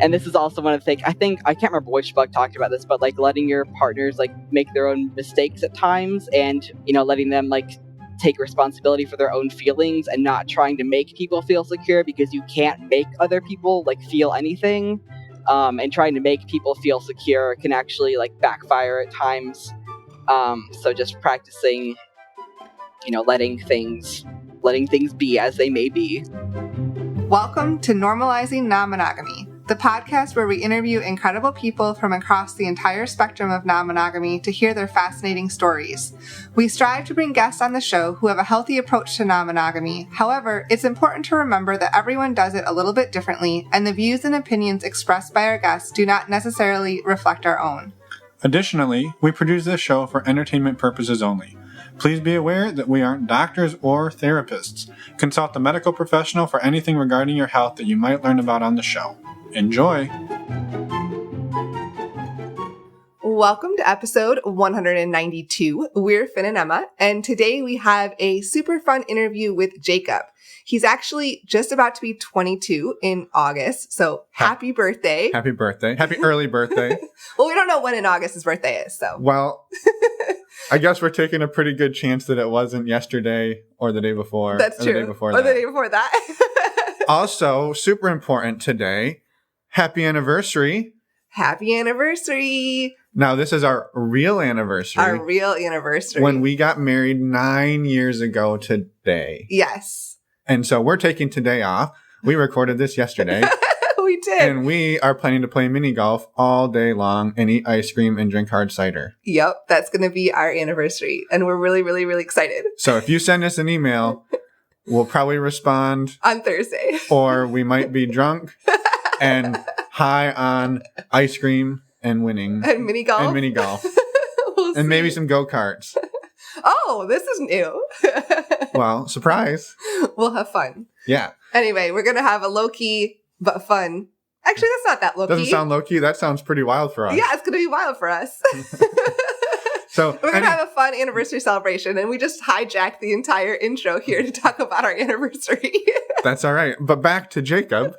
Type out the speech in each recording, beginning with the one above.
And this is also one of the things, I can't remember which book talked about this, but like letting your partners like make their own mistakes at times, and, letting them like take responsibility for their own feelings and not trying to make people feel secure, because you can't make other people like feel anything. And trying to make people feel secure can actually like backfire at times. So just practicing, letting things be as they may be. Welcome to Normalizing Non-Monogamy, the podcast where we interview incredible people from across the entire spectrum of non-monogamy to hear their fascinating stories. We strive to bring guests on the show who have a healthy approach to non-monogamy. However, it's important to remember that everyone does it a little bit differently, and the views and opinions expressed by our guests do not necessarily reflect our own. Additionally, we produce this show for entertainment purposes only. Please be aware that we aren't doctors or therapists. Consult a medical professional for anything regarding your health that you might learn about on the show. Enjoy! Welcome to episode 192. We're Finn and Emma, and today we have a super fun interview with Jacob. He's actually just about to be 22 in August, so happy birthday. Happy birthday. Happy early birthday. Well, we don't know when in August his birthday is, so. Well, I guess we're taking a pretty good chance that it wasn't yesterday or the day before. That's true. The day before or the day before that. Also, super important today, happy anniversary. Happy anniversary. Now, this is our real anniversary. Our real anniversary. When we got married 9 years ago today. Yes. And so we're taking today off. We recorded this yesterday. We did. And we are planning to play mini golf all day long and eat ice cream and drink hard cider. Yep, that's going to be our anniversary. And we're really, really, really excited. So if you send us an email, we'll probably respond on Thursday. Or we might be drunk and high on ice cream and winning. And mini golf. We'll and maybe some go-karts. Oh, this is new. Well, surprise. We'll have fun. Yeah. Anyway, we're going to have a low-key but fun. Actually, that's not that low-key. Doesn't sound low-key. That sounds pretty wild for us. Yeah, it's going to be wild for us. So we're going to have a fun anniversary celebration, and we just hijacked the entire intro here to talk about our anniversary. That's all right. But back to Jacob.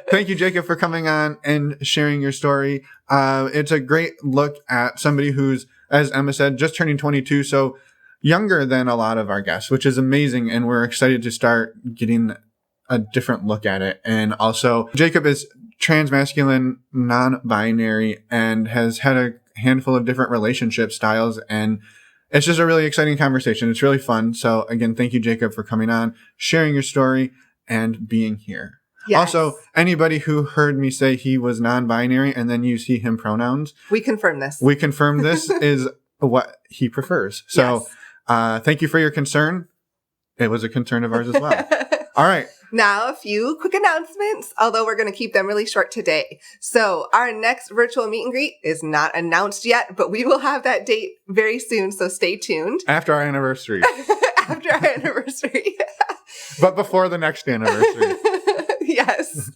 Thank you, Jacob, for coming on and sharing your story. It's a great look at somebody who's, as Emma said, just turning 22, so younger than a lot of our guests, which is amazing, and we're excited to start getting a different look at it. And also, Jacob is transmasculine, non-binary, and has had a handful of different relationship styles, and it's just a really exciting conversation. It's really fun. So again, thank you, Jacob, for coming on, sharing your story, and being here. Yes. Also, anybody who heard me say he was non-binary and then use he, him pronouns. We confirm this. This is what he prefers. So thank you for your concern. It was a concern of ours as well. All right. Now, a few quick announcements, although we're going to keep them really short today. So our next virtual meet and greet is not announced yet, but we will have that date very soon, so stay tuned. After our anniversary. After our anniversary. But before the next anniversary. Yes.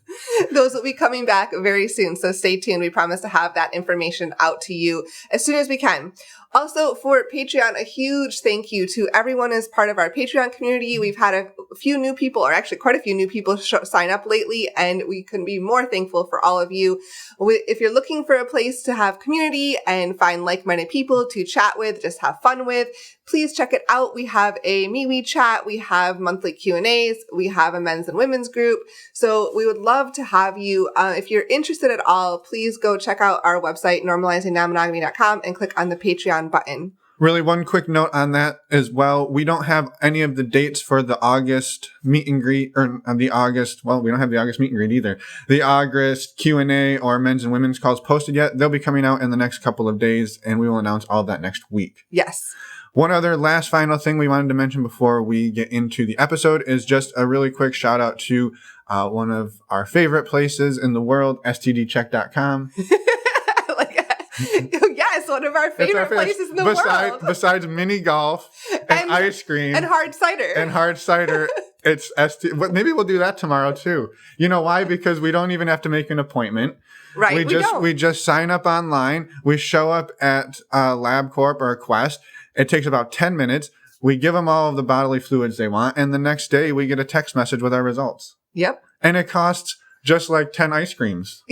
Those will be coming back very soon, so stay tuned. We promise to have that information out to you as soon as we can. Also, for Patreon, a huge thank you to everyone as part of our Patreon community. We've had a few new people, or actually quite a few new people sign up lately, and we couldn't be more thankful for all of you. If you're looking for a place to have community and find like-minded people to chat with, just have fun with, please check it out. We have a MeWe chat. We have monthly Q&As. We have a men's and women's group. So we would love to have you. If you're interested at all, please go check out our website, normalizingnonmonogamy.com, and click on the Patreon button. Really, one quick note on that as well. We don't have any of the dates for the August meet and greet, or the August, well, we don't have the August meet and greet either. The August Q&A or men's and women's calls posted yet. They'll be coming out in the next couple of days, and we will announce all of that next week. Yes. One other last final thing we wanted to mention before we get into the episode is just a really quick shout out to one of our favorite places in the world, stdcheck.com. Yes, one of our favorite places in the world. Besides mini golf and ice cream. And hard cider. It's maybe we'll do that tomorrow too. You know why? Because we don't even have to make an appointment. Right, we just sign up online. We show up at LabCorp or Quest. It takes about 10 minutes. We give them all of the bodily fluids they want. And the next day we get a text message with our results. Yep. And it costs just like 10 ice creams.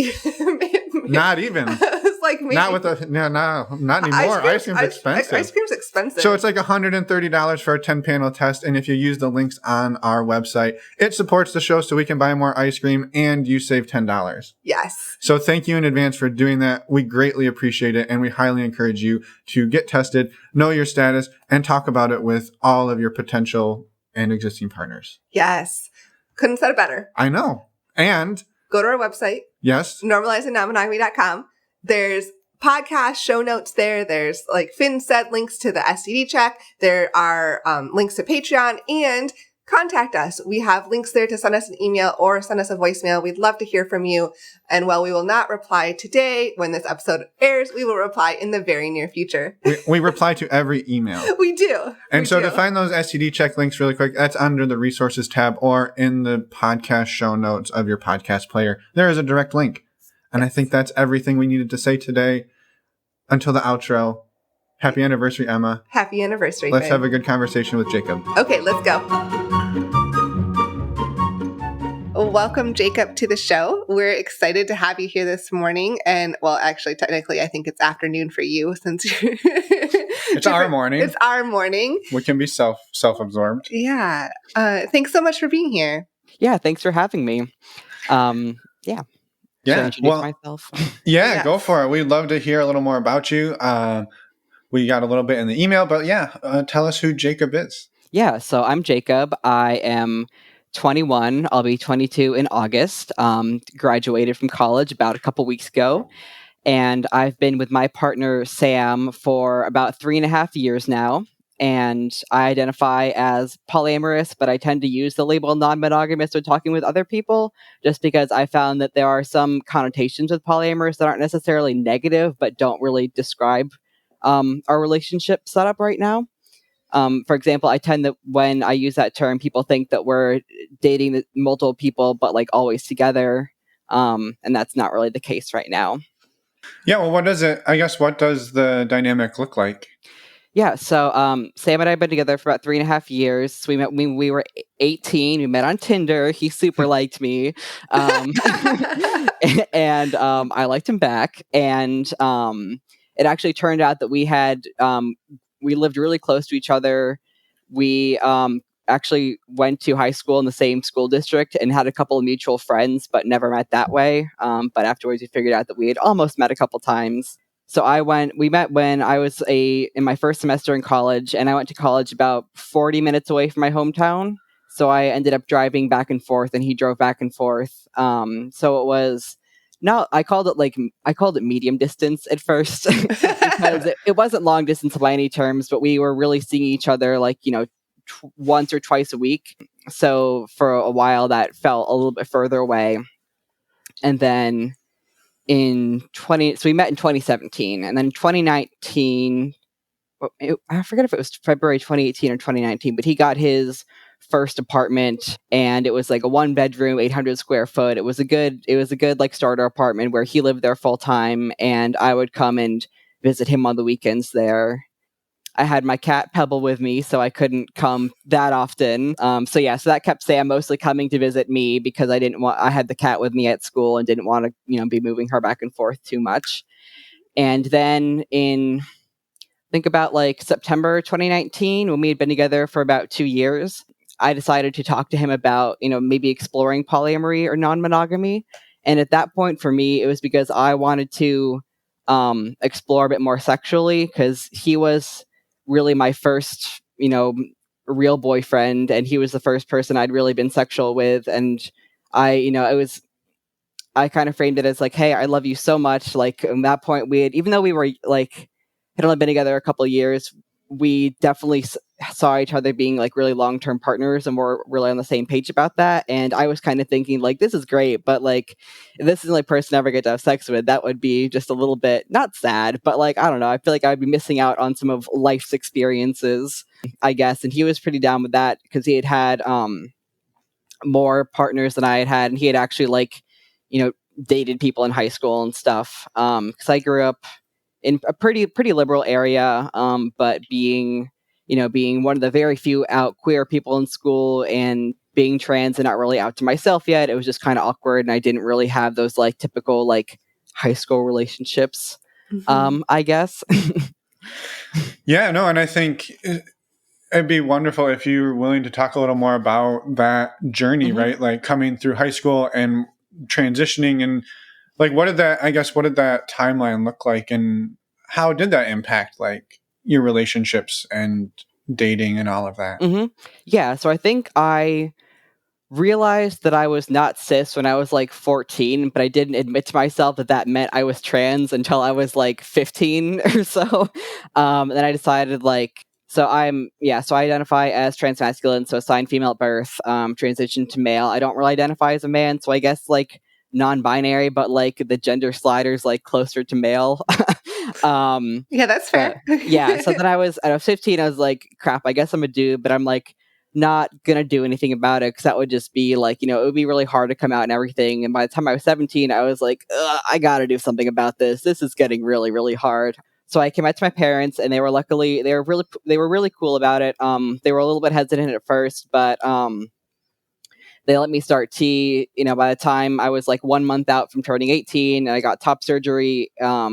Not even. It's like maybe. Not with not anymore. Ice cream's expensive. Ice cream's expensive. So it's like $130 for a 10-panel test. And if you use the links on our website, it supports the show so we can buy more ice cream and you save $10. Yes. So thank you in advance for doing that. We greatly appreciate it. And we highly encourage you to get tested, know your status, and talk about it with all of your potential and existing partners. Yes. Couldn't have said it better. I know. And go to our website. Yes. normalizingnon-monogamy.com. There's podcast show notes there. There's, like Finn said, links to the STD check. There are links to Patreon, and contact us. We have links there to send us an email or send us a voicemail. We'd love to hear from you. And while we will not reply today when this episode airs, we will reply in the very near future. We reply to every email. We do. And to find those STD check links really quick, that's under the resources tab or in the podcast show notes of your podcast player. There is a direct link. And I think that's everything we needed to say today. Until the outro. Happy anniversary, Emma. Happy anniversary. Let's Finn. have a good conversation with Jacob. Okay, let's go. Welcome, Jacob, to the show. We're excited to have you here this morning. And, well, actually, technically, I think it's afternoon for you since you're... It's our morning. It's our morning. We can be self-absorbed. Yeah. Thanks so much for being here. Yeah, thanks for having me. Yeah. Should I introduce myself? Yeah, go for it. We'd love to hear a little more about you. We got a little bit in the email, but tell us who Jacob is. Yeah, so I'm Jacob. I am 21. I'll be 22 in August. Graduated from college about a couple weeks ago. And I've been with my partner, Sam, for about 3.5 years now. And I identify as polyamorous, but I tend to use the label non-monogamous when talking with other people, just because I found that there are some connotations with polyamorous that aren't necessarily negative, but don't really describe our relationship setup right now. For example, I tend to, when I use that term, people think that we're dating multiple people, but like always together. And that's not really the case right now. Yeah, well, what does the dynamic look like? Yeah, so Sam and I have been together for about 3.5 years. We met when we were 18. We met on Tinder. He super liked me. And I liked him back. And it actually turned out that we lived really close to each other. We actually went to high school in the same school district and had a couple of mutual friends, but never met that way. But afterwards, we figured out that we had almost met a couple times. So we met when I was in my first semester in college, and I went to college about 40 minutes away from my hometown. So I ended up driving back and forth, and he drove back and forth. So it was I called it medium distance at first because it wasn't long distance by any terms, but we were really seeing each other once or twice a week. So for a while that felt a little bit further away. And then so we met in 2017, and then 2019, I forget if it was February 2018 or 2019, but he got his first apartment, and it was like a 1-bedroom, 800 square foot. It was a good like starter apartment where he lived there full time, and I would come and visit him on the weekends there. I had my cat Pebble with me, so I couldn't come that often. So that kept Sam mostly coming to visit me because I had the cat with me at school and didn't want to, be moving her back and forth too much. And then think about like September 2019, when we had been together for about 2 years, I decided to talk to him about, maybe exploring polyamory or non-monogamy. And at that point for me, it was because I wanted to explore a bit more sexually, because he was really my first, real boyfriend, and he was the first person I'd really been sexual with. And I kind of framed it as like, hey, I love you so much. Like at that point even though we were had only been together a couple of years, we definitely saw each other being like really long-term partners, and we're really on the same page about that. And I was kind of thinking like, this is great, but like, if this is the only person I ever get to have sex with, that would be just a little bit, not sad, but like, I don't know, I feel like I'd be missing out on some of life's experiences, I guess. And he was pretty down with that because he had more partners than I had, and he had actually dated people in high school and stuff. Because I grew up in a pretty liberal area, but being one of the very few out queer people in school, and being trans and not really out to myself yet. It was just kind of awkward, and I didn't really have those like typical like high school relationships, I guess. Yeah, no, and I think it'd be wonderful if you were willing to talk a little more about that journey, right? Like coming through high school and transitioning, and like what did that timeline look like, and how did that impact like your relationships and dating and all of that? Yeah, so I think I realized that I was not cis when I was like 14, but I didn't admit to myself that that meant I was trans until I was like 15 or so. Then I decided like, so so I identify as transmasculine, so assigned female at birth, transition to male. I don't really identify as a man, so I guess like non-binary, but like the gender slider's like closer to male. Yeah, that's fair. Yeah, so then I was 15, I was like, crap, I guess I'm a dude, but I'm like, not gonna do anything about it because that would just be like, it would be really hard to come out and everything. And by the time I was 17, I was like, I gotta do something about this. This is getting really, really hard. So I came out to my parents, and they were really cool about it. They were a little bit hesitant at first, but they let me start T. By the time I was like 1 month out from turning 18, and I got top surgery a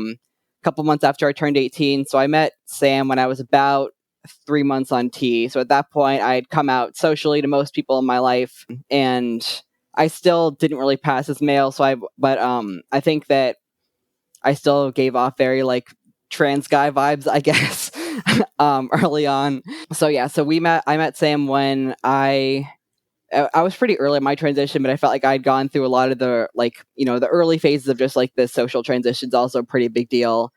couple months after I turned 18. So I met Sam when I was about 3 months on T. So at that point, I had come out socially to most people in my life, and I still didn't really pass as male. But I think that I still gave off very like trans guy vibes, I guess, early on. So yeah, I met Sam when I was pretty early in my transition, but I felt like I'd gone through a lot of the like, the early phases of just like the social transitions, also a pretty big deal.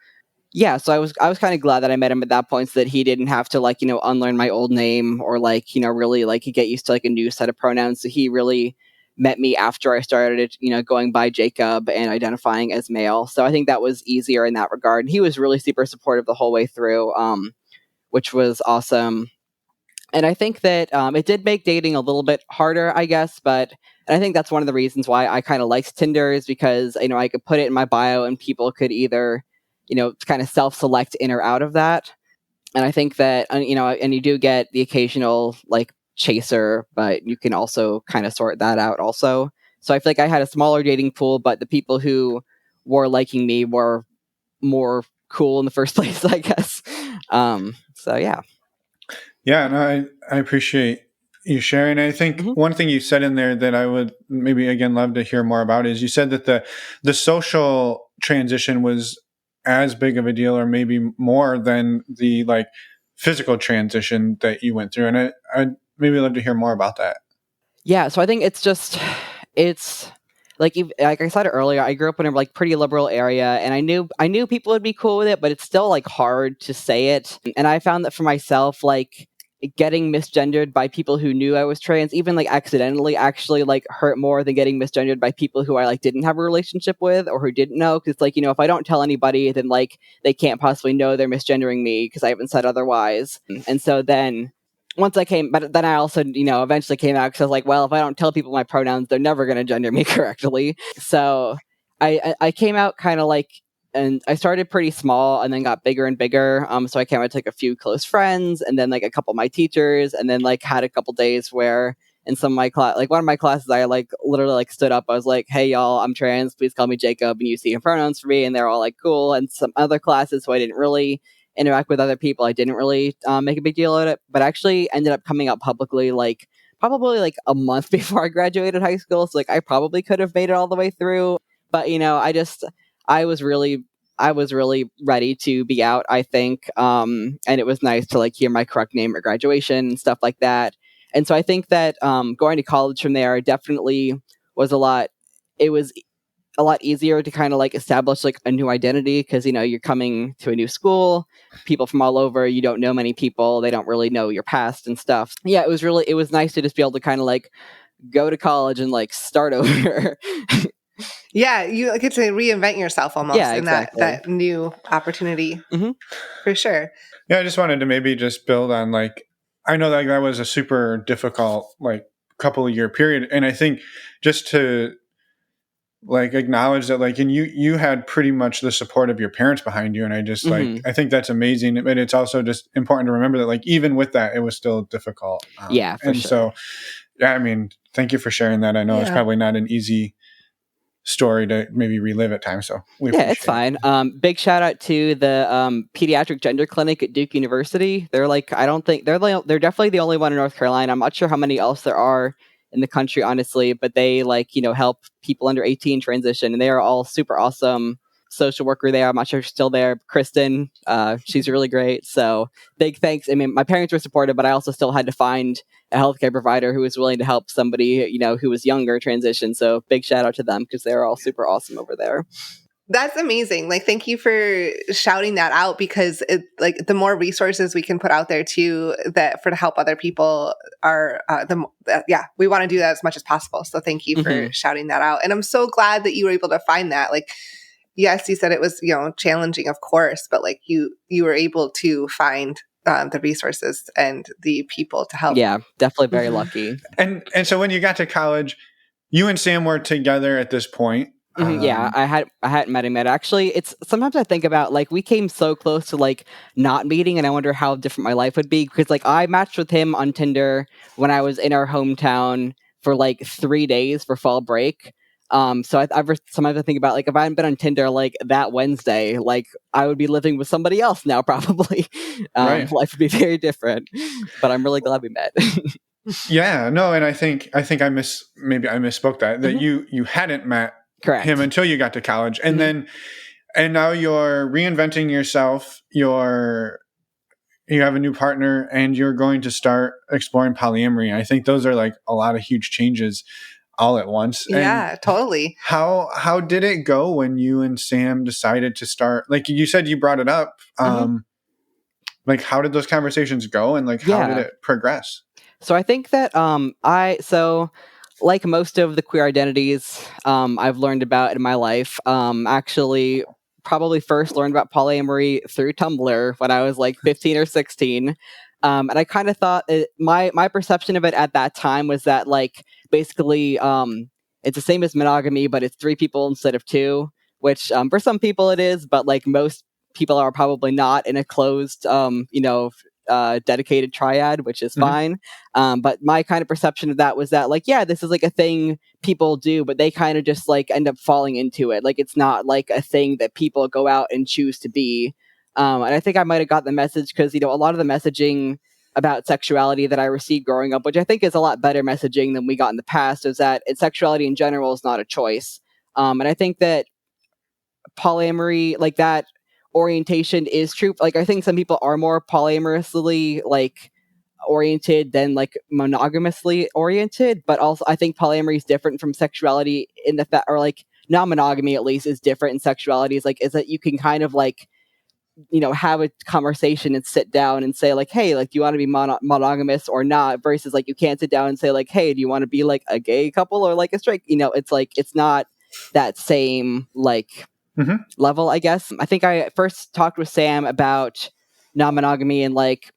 Yeah, so I was kind of glad that I met him at that point, so that he didn't have to like, unlearn my old name or like, really like get used to like a new set of pronouns. So he really met me after I started, going by Jacob and identifying as male. So I think that was easier in that regard. And he was really super supportive the whole way through, which was awesome. And I think that it did make dating a little bit harder, I guess, and I think that's one of the reasons why I kind of liked Tinder, is because, I could put it in my bio and people could either, kind of self-select in or out of that. And I think that, and you do get the occasional like chaser, but you can also kind of sort that out also. So I feel like I had a smaller dating pool, but the people who were liking me were more cool in the first place, I guess. So yeah. Yeah, no, I appreciate you sharing. I think one thing you said in there that I would maybe again love to hear more about is you said that the social transition was as big of a deal, or maybe more than the like physical transition that you went through. And I'd maybe love to hear more about that. Yeah, so I think it's like I said earlier, I grew up in a like pretty liberal area, and I knew people would be cool with it, but it's still like hard to say it. And I found that for myself, like getting misgendered by people who knew I was trans, even like accidentally, actually like hurt more than getting misgendered by people who I like didn't have a relationship with or who didn't know. Because like, if I don't tell anybody, then like they can't possibly know they're misgendering me because I haven't said otherwise. And so then but then I also, eventually came out because I was like, well, if I don't tell people my pronouns, they're never going to gender me correctly. So I came out kind of like, and I started pretty small and then got bigger and bigger. So I came out to like a few close friends and then like a couple of my teachers, and then like had a couple days where in some of my class, like one of my classes, I like literally like stood up. I was like, hey y'all, I'm trans. Please call me Jacob and use the pronouns for me. And they're all like, cool. And some other classes, so I didn't really interact with other people, I didn't really make a big deal of it, but actually ended up coming out publicly like probably like a month before I graduated high school. So like I probably could have made it all the way through, but I was really ready to be out, I think. And it was nice to like hear my correct name at graduation and stuff like that. And so I think that going to college from there definitely was it was a lot easier to kind of like establish like a new identity, because you're coming to a new school, people from all over, you don't know many people, they don't really know your past and stuff. Yeah, it was nice to just be able to kind of like go to college and like start over. Yeah, you get to reinvent yourself almost in exactly. that new opportunity. For sure. Yeah, I just wanted to maybe just build on like, I know that was a super difficult like couple of year period, and I think just to like acknowledge that like, and you had pretty much the support of your parents behind you, and I just like I think that's amazing, but it's also just important to remember that like even with that it was still difficult. Yeah, for and sure. So Yeah, I mean, thank you for sharing that. I know it's probably not an easy story to maybe relive at times, so we appreciate it's fine. Big shout out to the pediatric gender clinic at Duke University. They're like, I don't think they're definitely the only one in North Carolina. I'm not sure how many else there are in the country, honestly, but they help people under 18 transition, and they are all super awesome social worker there. I'm not sure if she's still there. Kristen, she's really great. So big thanks. I mean, my parents were supportive, but I also still had to find a healthcare provider who was willing to help somebody, who was younger transition. So big shout out to them because they're all super awesome over there. That's amazing. Like, thank you for shouting that out, because the more resources we can put out there too, that to help other people are, we want to do that as much as possible. So thank you for shouting that out. And I'm so glad that you were able to find that. Like, yes, you said it was, challenging, of course, but like you were able to find the resources and the people to help. Yeah, definitely very lucky. And so when you got to college, you and Sam were together at this point. Yeah, I hadn't met him yet. Actually, it's sometimes I think about like we came so close to like not meeting, and I wonder how different my life would be, because like I matched with him on Tinder when I was in our hometown for like 3 days for fall break. So sometimes I think about like if I hadn't been on Tinder like that Wednesday, like I would be living with somebody else now probably. Right. Life would be very different. But I'm really glad we met. Yeah, no, and I think I misspoke that you hadn't met Correct. him until you got to college, and now you're reinventing yourself. You have a new partner, and you're going to start exploring polyamory. I think those are like a lot of huge changes all at once. Yeah, and totally. How did it go when you and Sam decided to start? Like you said, you brought it up. Like how did those conversations go, and like how did it progress? So I think that like most of the queer identities I've learned about in my life, actually probably first learned about polyamory through Tumblr when I was like 15 or 16. And I kind of thought my perception of it at that time was that like basically it's the same as monogamy, but it's 3 people instead of 2, which for some people it is, but like most people are probably not in a closed dedicated triad, which is fine. But my kind of perception of that was that like, yeah, this is like a thing people do, but they kind of just like end up falling into it. Like it's not like a thing that people go out and choose to be. And I think I might have got the message because, a lot of the messaging about sexuality that I received growing up, which I think is a lot better messaging than we got in the past, is that sexuality in general is not a choice. And I think that polyamory, like that orientation is true. Like I think some people are more polyamorously like oriented than like monogamously oriented, but also I think polyamory is different from sexuality in the fact, or like non-monogamy at least is different in sexuality. Is that you can kind of like have a conversation and sit down and say like, hey, like do you want to be monogamous or not, versus like you can't sit down and say like, hey, do you want to be like a gay couple or like a straight, it's like it's not that same like level, I guess. I think I first talked with Sam about non-monogamy in like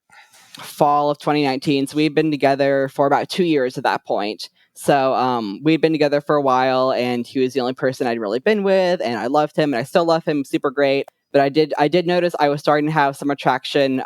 fall of 2019. So we'd been together for about 2 years at that point. So we'd been together for a while, and he was the only person I'd really been with, and I loved him, and I still love him super great. But I did notice I was starting to have some attraction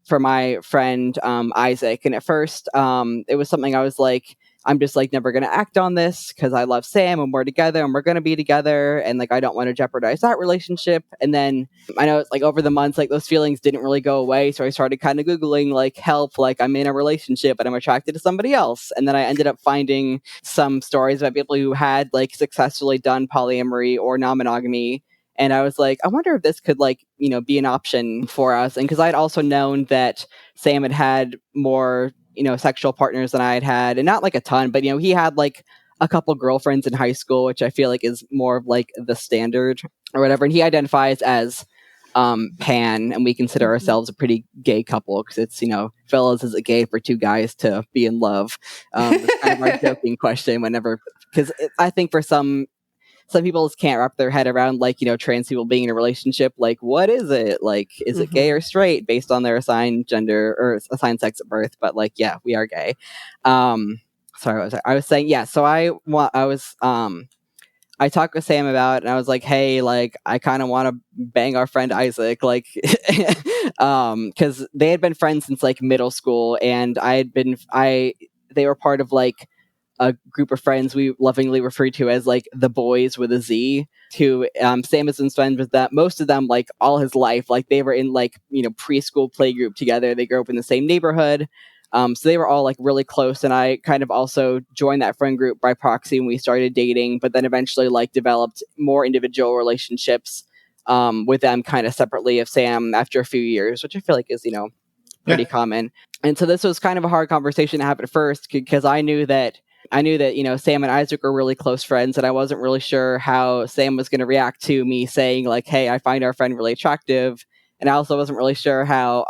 for my friend Isaac, and at first it was something I was like, I'm just like never going to act on this because I love Sam and we're together and we're going to be together. And like, I don't want to jeopardize that relationship. And then I know it's like over the months, like those feelings didn't really go away. So I started kind of Googling like help, like I'm in a relationship but I'm attracted to somebody else. And then I ended up finding some stories about people who had like successfully done polyamory or non-monogamy. And I was like, I wonder if this could like, be an option for us. And because I'd also known that Sam had more sexual partners than I had, and not like a ton, but he had like a couple girlfriends in high school, which I feel like is more of like the standard or whatever. And he identifies as pan, and we consider ourselves a pretty gay couple because it's fellas, is it gay for 2 guys to be in love? It's kind of our joking question whenever, because I think for some people just can't wrap their head around like trans people being in a relationship. Like, what is it like? Is it gay or straight based on their assigned gender or assigned sex at birth? But like, yeah, we are gay. Sorry, I was saying, yeah. So I talked with Sam about it, and I was like, hey, like I kind of want to bang our friend Isaac, like because they had been friends since like middle school, and they were part of like a group of friends we lovingly refer to as like the boys with a Z, who Sam has been friends with that most of them like all his life. Like they were in like, preschool playgroup together. They grew up in the same neighborhood. So they were all like really close, and I kind of also joined that friend group by proxy when we started dating, but then eventually like developed more individual relationships with them kind of separately of Sam after a few years, which I feel like is, pretty common. And so this was kind of a hard conversation to have at first, because I knew that Sam and Isaac were really close friends, and I wasn't really sure how Sam was going to react to me saying like, "Hey, I find our friend really attractive," and I also wasn't really sure how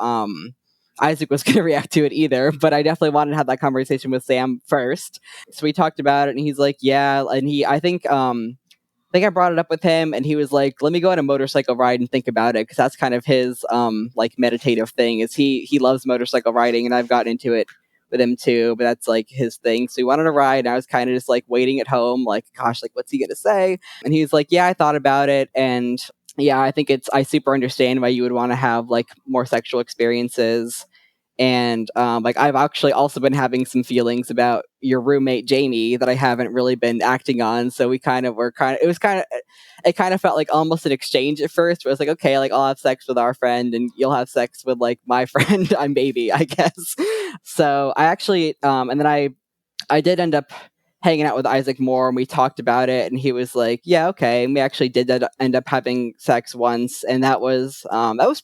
Isaac was going to react to it either. But I definitely wanted to have that conversation with Sam first. So we talked about it, and he's like, "Yeah," and I think I brought it up with him, and he was like, "Let me go on a motorcycle ride and think about it," because that's kind of his like meditative thing. Is he loves motorcycle riding, and I've gotten into it with him too, but that's like his thing. So he wanted to ride, and I was kind of just like waiting at home, like, gosh, like what's he gonna say? And he's like, "Yeah, I thought about it, and yeah, I super understand why you would want to have like more sexual experiences." And like I've actually also been having some feelings about your roommate Jamie that I haven't really been acting on. So we kind of it kind of felt like almost an exchange at first, where it's like, okay, like I'll have sex with our friend and you'll have sex with like my friend. I'm baby, I guess. So I actually and then I did end up hanging out with Isaac more, and we talked about it, and he was like, "Yeah, okay." And we actually did end up having sex once, and that was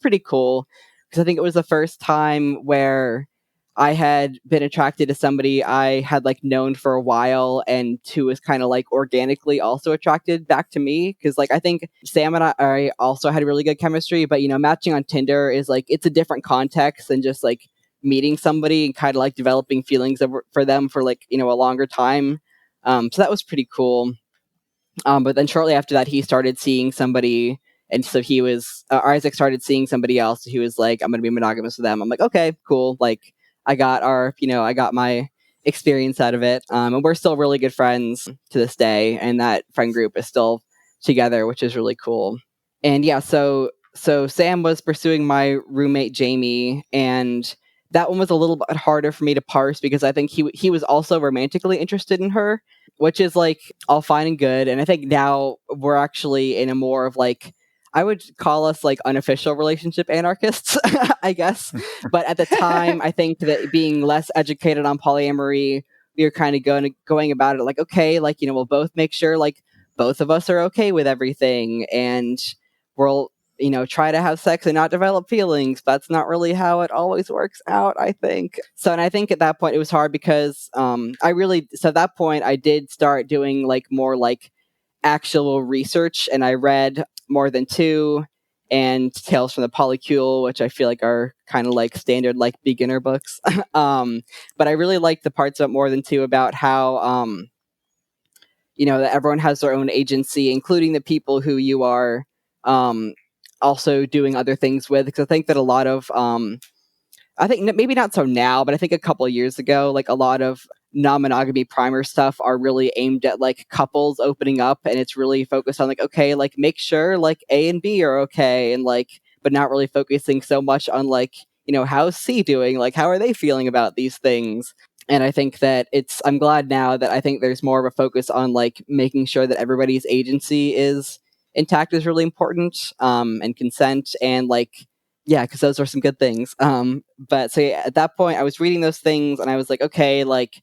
pretty cool, because I think it was the first time where I had been attracted to somebody I had like known for a while, and who was kind of like organically also attracted back to me. Because like I think Sam and I also had really good chemistry, but matching on Tinder is like it's a different context than just like meeting somebody and kind of like developing feelings for them for like a longer time. So that was pretty cool. But then shortly after that, he started seeing somebody, and so he was Isaac started seeing somebody else. He was like, "I'm going to be monogamous with them." I'm like, "Okay, cool." Like, I got my experience out of it, and we're still really good friends to this day, and that friend group is still together, which is really cool. And yeah, so Sam was pursuing my roommate Jamie, and that one was a little bit harder for me to parse, because I think he was also romantically interested in her, which is like all fine and good. And I think now we're actually in a more of like, I would call us like unofficial relationship anarchists, I guess. But at the time, I think that being less educated on polyamory, we were kind of going about it like, okay, like, we'll both make sure like both of us are okay with everything, and we'll try to have sex and not develop feelings. But that's not really how it always works out, I think. So, and I think at that point it was hard, because at that point I did start doing like more like actual research, and I read More Than Two and Tales from the Polycule, which I feel like are kind of like standard like beginner books. But I really liked the parts of More Than Two about how that everyone has their own agency, including the people who you are um, also doing other things with. Because I think that a lot of, I think maybe not so now, but I think a couple of years ago, like a lot of non-monogamy primer stuff are really aimed at like couples opening up, and it's really focused on like, okay, like make sure like A and B are okay, and like, but not really focusing so much on like, how's C doing? Like, how are they feeling about these things? And I think that I'm glad now that I think there's more of a focus on like making sure that everybody's agency is intact is really important, and consent, and like, yeah, because those are some good things. But so yeah, at that point I was reading those things, and I was like, okay, like,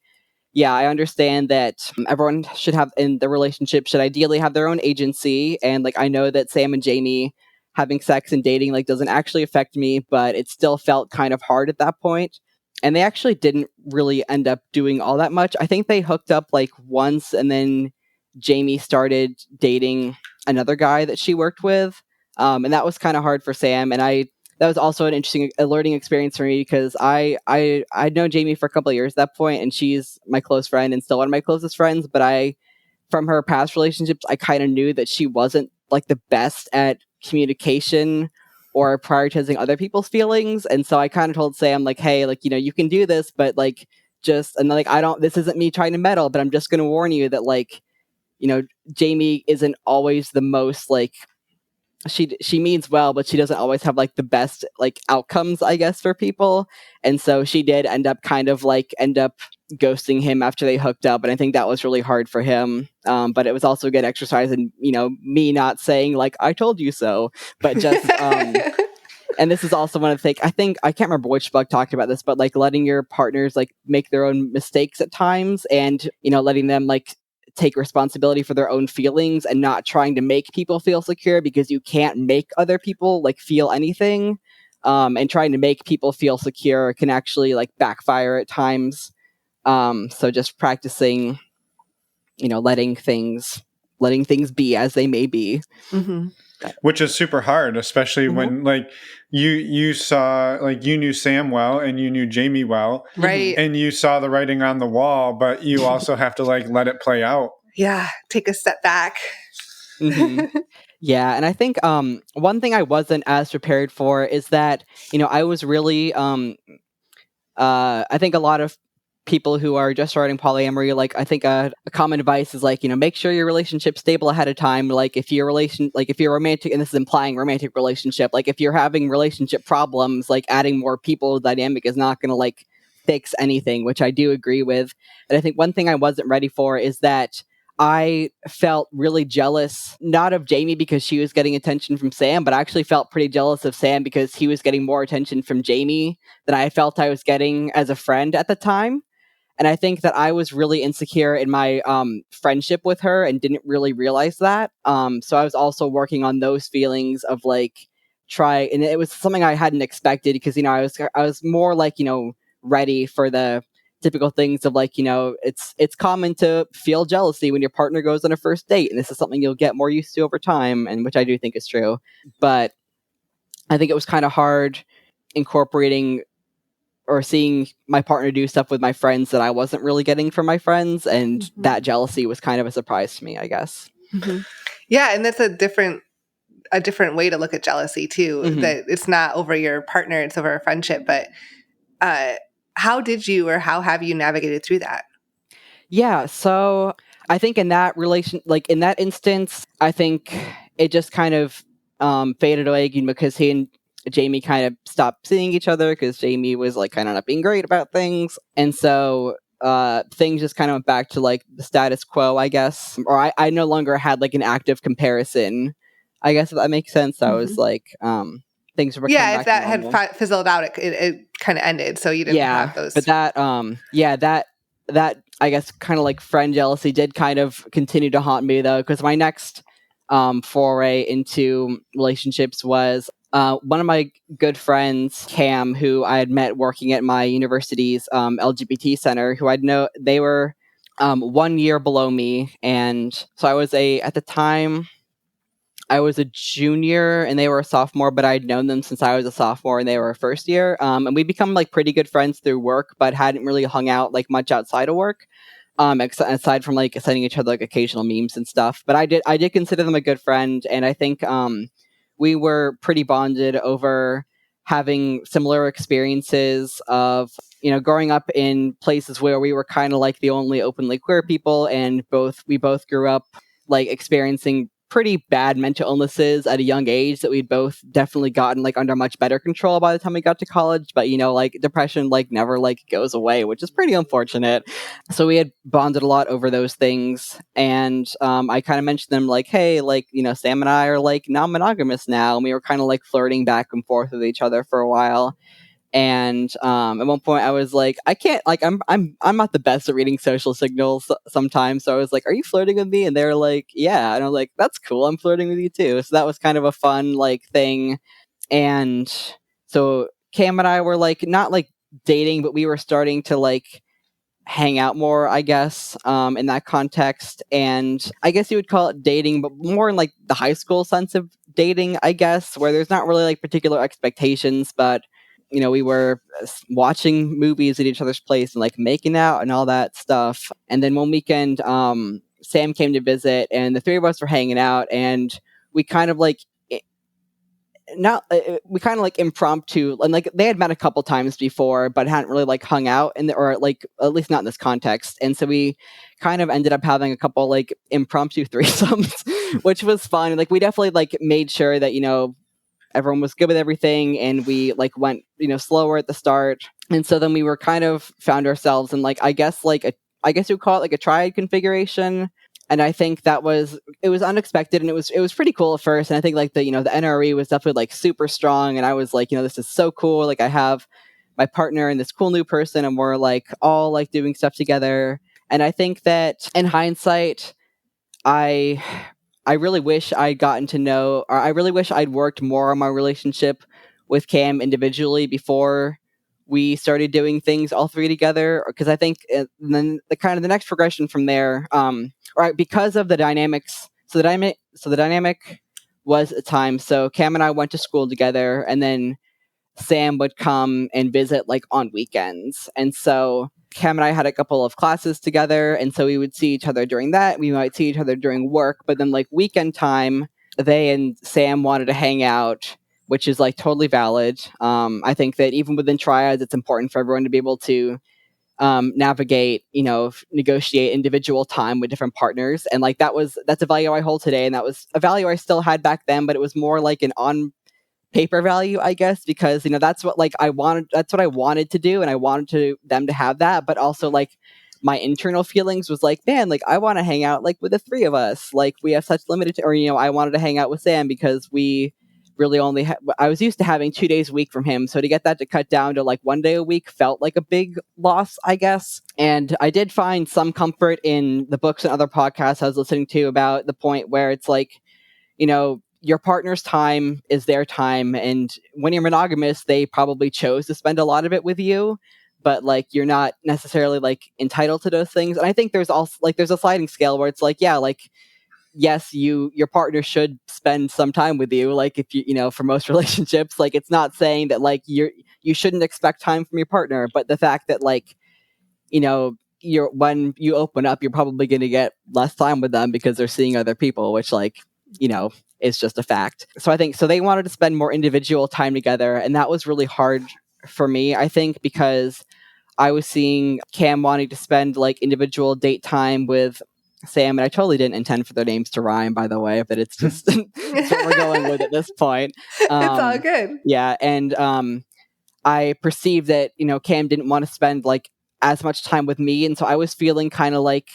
yeah, I understand that everyone should have in the relationship should ideally have their own agency. And like, I know that Sam and Jamie having sex and dating like doesn't actually affect me, but it still felt kind of hard at that point. And they actually didn't really end up doing all that much. I think they hooked up like once, and then Jamie started dating another guy that she worked with. And that was kind of hard for Sam. And that was also an interesting learning experience for me, because I'd known Jamie for a couple of years at that point, and she's my close friend and still one of my closest friends. But from her past relationships, I kind of knew that she wasn't like the best at communication or prioritizing other people's feelings. And so I kind of told Sam like, hey, like, you can do this, but like, and like, this isn't me trying to meddle, but I'm just going to warn you that like, Jamie isn't always the most like, she means well, but she doesn't always have like the best like outcomes, I guess, for people. And so she did end up ghosting him after they hooked up, and I think that was really hard for him. But it was also good exercise in, me not saying like I told you so, but just and this is also one of the things, I think, I can't remember which book talked about this, but like letting your partners like make their own mistakes at times, and letting them like take responsibility for their own feelings and not trying to make people feel secure, because you can't make other people like feel anything. And trying to make people feel secure can actually like backfire at times. So just practicing, letting things be as they may be. Mm-hmm. Which is super hard, especially when like you saw, like, you knew Sam well and you knew Jamie well, Right. and you saw the writing on the wall, but you also have to like let it play out. Yeah, take a step back. Mm-hmm. Yeah, and I think one thing I wasn't as prepared for is that I was really I think a lot of people who are just starting polyamory, like, I think a common advice is like, make sure your relationship's stable ahead of time. Like if you're romantic, and this is implying romantic relationship, like if you're having relationship problems, like adding more people dynamic is not going to like fix anything, which I do agree with. And I think one thing I wasn't ready for is that I felt really jealous, not of Jamie because she was getting attention from Sam, but I actually felt pretty jealous of Sam because he was getting more attention from Jamie than I felt I was getting as a friend at the time. And I think that I was really insecure in my friendship with her and didn't really realize that. So I was also working on those feelings of like and it was something I hadn't expected because I was more like ready for the typical things of like it's common to feel jealousy when your partner goes on a first date, and this is something you'll get more used to over time, and which I do think is true. But I think it was kind of hard incorporating or seeing my partner do stuff with my friends that I wasn't really getting from my friends, and that jealousy was kind of a surprise to me, I guess. Mm-hmm. Yeah, and that's a different way to look at jealousy too. That it's not over your partner, it's over a friendship. But how did you, or how have you navigated through that? Yeah, so I think in that in that instance, I think it just kind of faded away because he and Jamie kind of stopped seeing each other because Jamie was like kind of not being great about things. And so things just kind of went back to like the status quo, I guess. Or I no longer had like an active comparison, I guess, if that makes sense. I was like, things were if that had fizzled out, it kind of ended. So you didn't have those. But that I guess kind of like friend jealousy did kind of continue to haunt me though, because my next foray into relationships was one of my good friends, Cam, who I had met working at my university's LGBT center, who I'd know, they were 1 year below me. And so at the time, I was a junior and they were a sophomore, but I'd known them since I was a sophomore and they were a first year. And we become like pretty good friends through work, but hadn't really hung out like much outside of work. Aside from like sending each other like occasional memes and stuff. But I did consider them a good friend, and I think we were pretty bonded over having similar experiences of growing up in places where we were kind of like the only openly queer people, and we both grew up like experiencing pretty bad mental illnesses at a young age that we'd both definitely gotten like under much better control by the time we got to college. But like depression like never like goes away, which is pretty unfortunate. So we had bonded a lot over those things, and I kind of mentioned them like, hey, like Sam and I are like non-monogamous now, and we were kind of like flirting back and forth with each other for a while. And at one point I was like, I can't, like, I'm not the best at reading social signals sometimes. So I was like, are you flirting with me? And they were like, yeah. And I was like, that's cool. I'm flirting with you too. So that was kind of a fun like thing. And so Cam and I were like, not like dating, but we were starting to like hang out more, I guess, in that context. And I guess you would call it dating, but more in like the high school sense of dating, I guess, where there's not really like particular expectations, but we were watching movies at each other's place and like making out and all that stuff. And then one weekend, Sam came to visit, and the three of us were hanging out, and we kind of like impromptu, and like they had met a couple times before, but hadn't really like hung out or like at least not in this context. And so we kind of ended up having a couple like impromptu threesomes, which was fun. And like we definitely like made sure that everyone was good with everything, and we like went, slower at the start. And so then we were kind of found ourselves in like, I guess you would call it like a triad configuration. And I think it was unexpected, and it was pretty cool at first. And I think like the NRE was definitely like super strong. And I was like, this is so cool. Like I have my partner and this cool new person, and we're like all like doing stuff together. And I think that in hindsight, I really wish I'd gotten to know, or I really wish I'd worked more on my relationship with Cam individually before we started doing things all three together. Because I think then the next progression from there, right, because of the dynamics. So the dynamic was a time. So Cam and I went to school together, and then Sam would come and visit like on weekends. And so Cam and I had a couple of classes together, and so we would see each other during that. We might see each other during work, but then like weekend time, they and Sam wanted to hang out, which is like totally valid. I think that even within triads, it's important for everyone to be able to navigate, negotiate individual time with different partners. And like that's a value I hold today, and that was a value I still had back then, but it was more like an on paper value, I guess, because that's what like that's what I wanted to do, and I wanted them to have that. But also like my internal feelings was like, man, like I want to hang out like with the three of us, like we have such limited, or I wanted to hang out with Sam because we really only I was used to having 2 days a week from him, so to get that to cut down to like 1 day a week felt like a big loss, I guess. And I did find some comfort in the books and other podcasts I was listening to about the point where it's like, your partner's time is their time, and when you're monogamous, they probably chose to spend a lot of it with you, but like you're not necessarily like entitled to those things. And I think there's also like there's a sliding scale where it's like, yeah, like yes, your partner should spend some time with you, like if for most relationships, like it's not saying that like you shouldn't expect time from your partner, but the fact that like when you open up, you're probably going to get less time with them because they're seeing other people, which like is just a fact. So I think they wanted to spend more individual time together, and that was really hard for me, I think, because I was seeing Cam wanting to spend like individual date time with Sam, and I totally didn't intend for their names to rhyme, by the way, but it's just it's what we're going with at this point. It's all good. Yeah, and I perceived that Cam didn't want to spend like as much time with me, and so I was feeling kind of like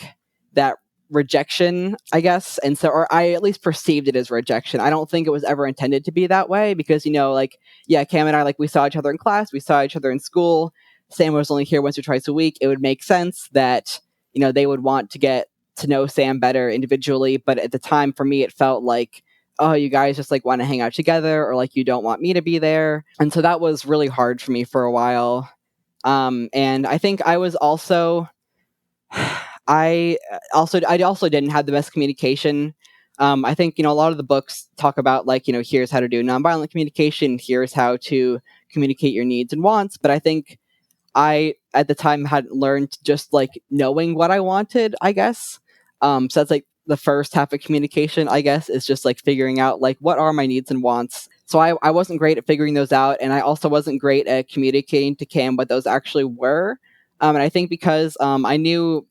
that rejection, I guess. And so, or I at least perceived it as rejection. I don't think it was ever intended to be that way, because like, yeah, Cam and I, like, we saw each other in class, we saw each other in school. Sam was only here once or twice a week. It would make sense that they would want to get to know Sam better individually, but at the time for me it felt like, oh, you guys just like want to hang out together, or like you don't want me to be there. And so that was really hard for me for a while. And I think I was also I also didn't have the best communication. I think a lot of the books talk about like here's how to do nonviolent communication, here's how to communicate your needs and wants, but I think I at the time hadn't learned just like knowing what I wanted, I guess. So that's like the first half of communication, I guess, is just like figuring out like what are my needs and wants. So I wasn't great at figuring those out, and I also wasn't great at communicating to Cam what those actually were. And I think because I knew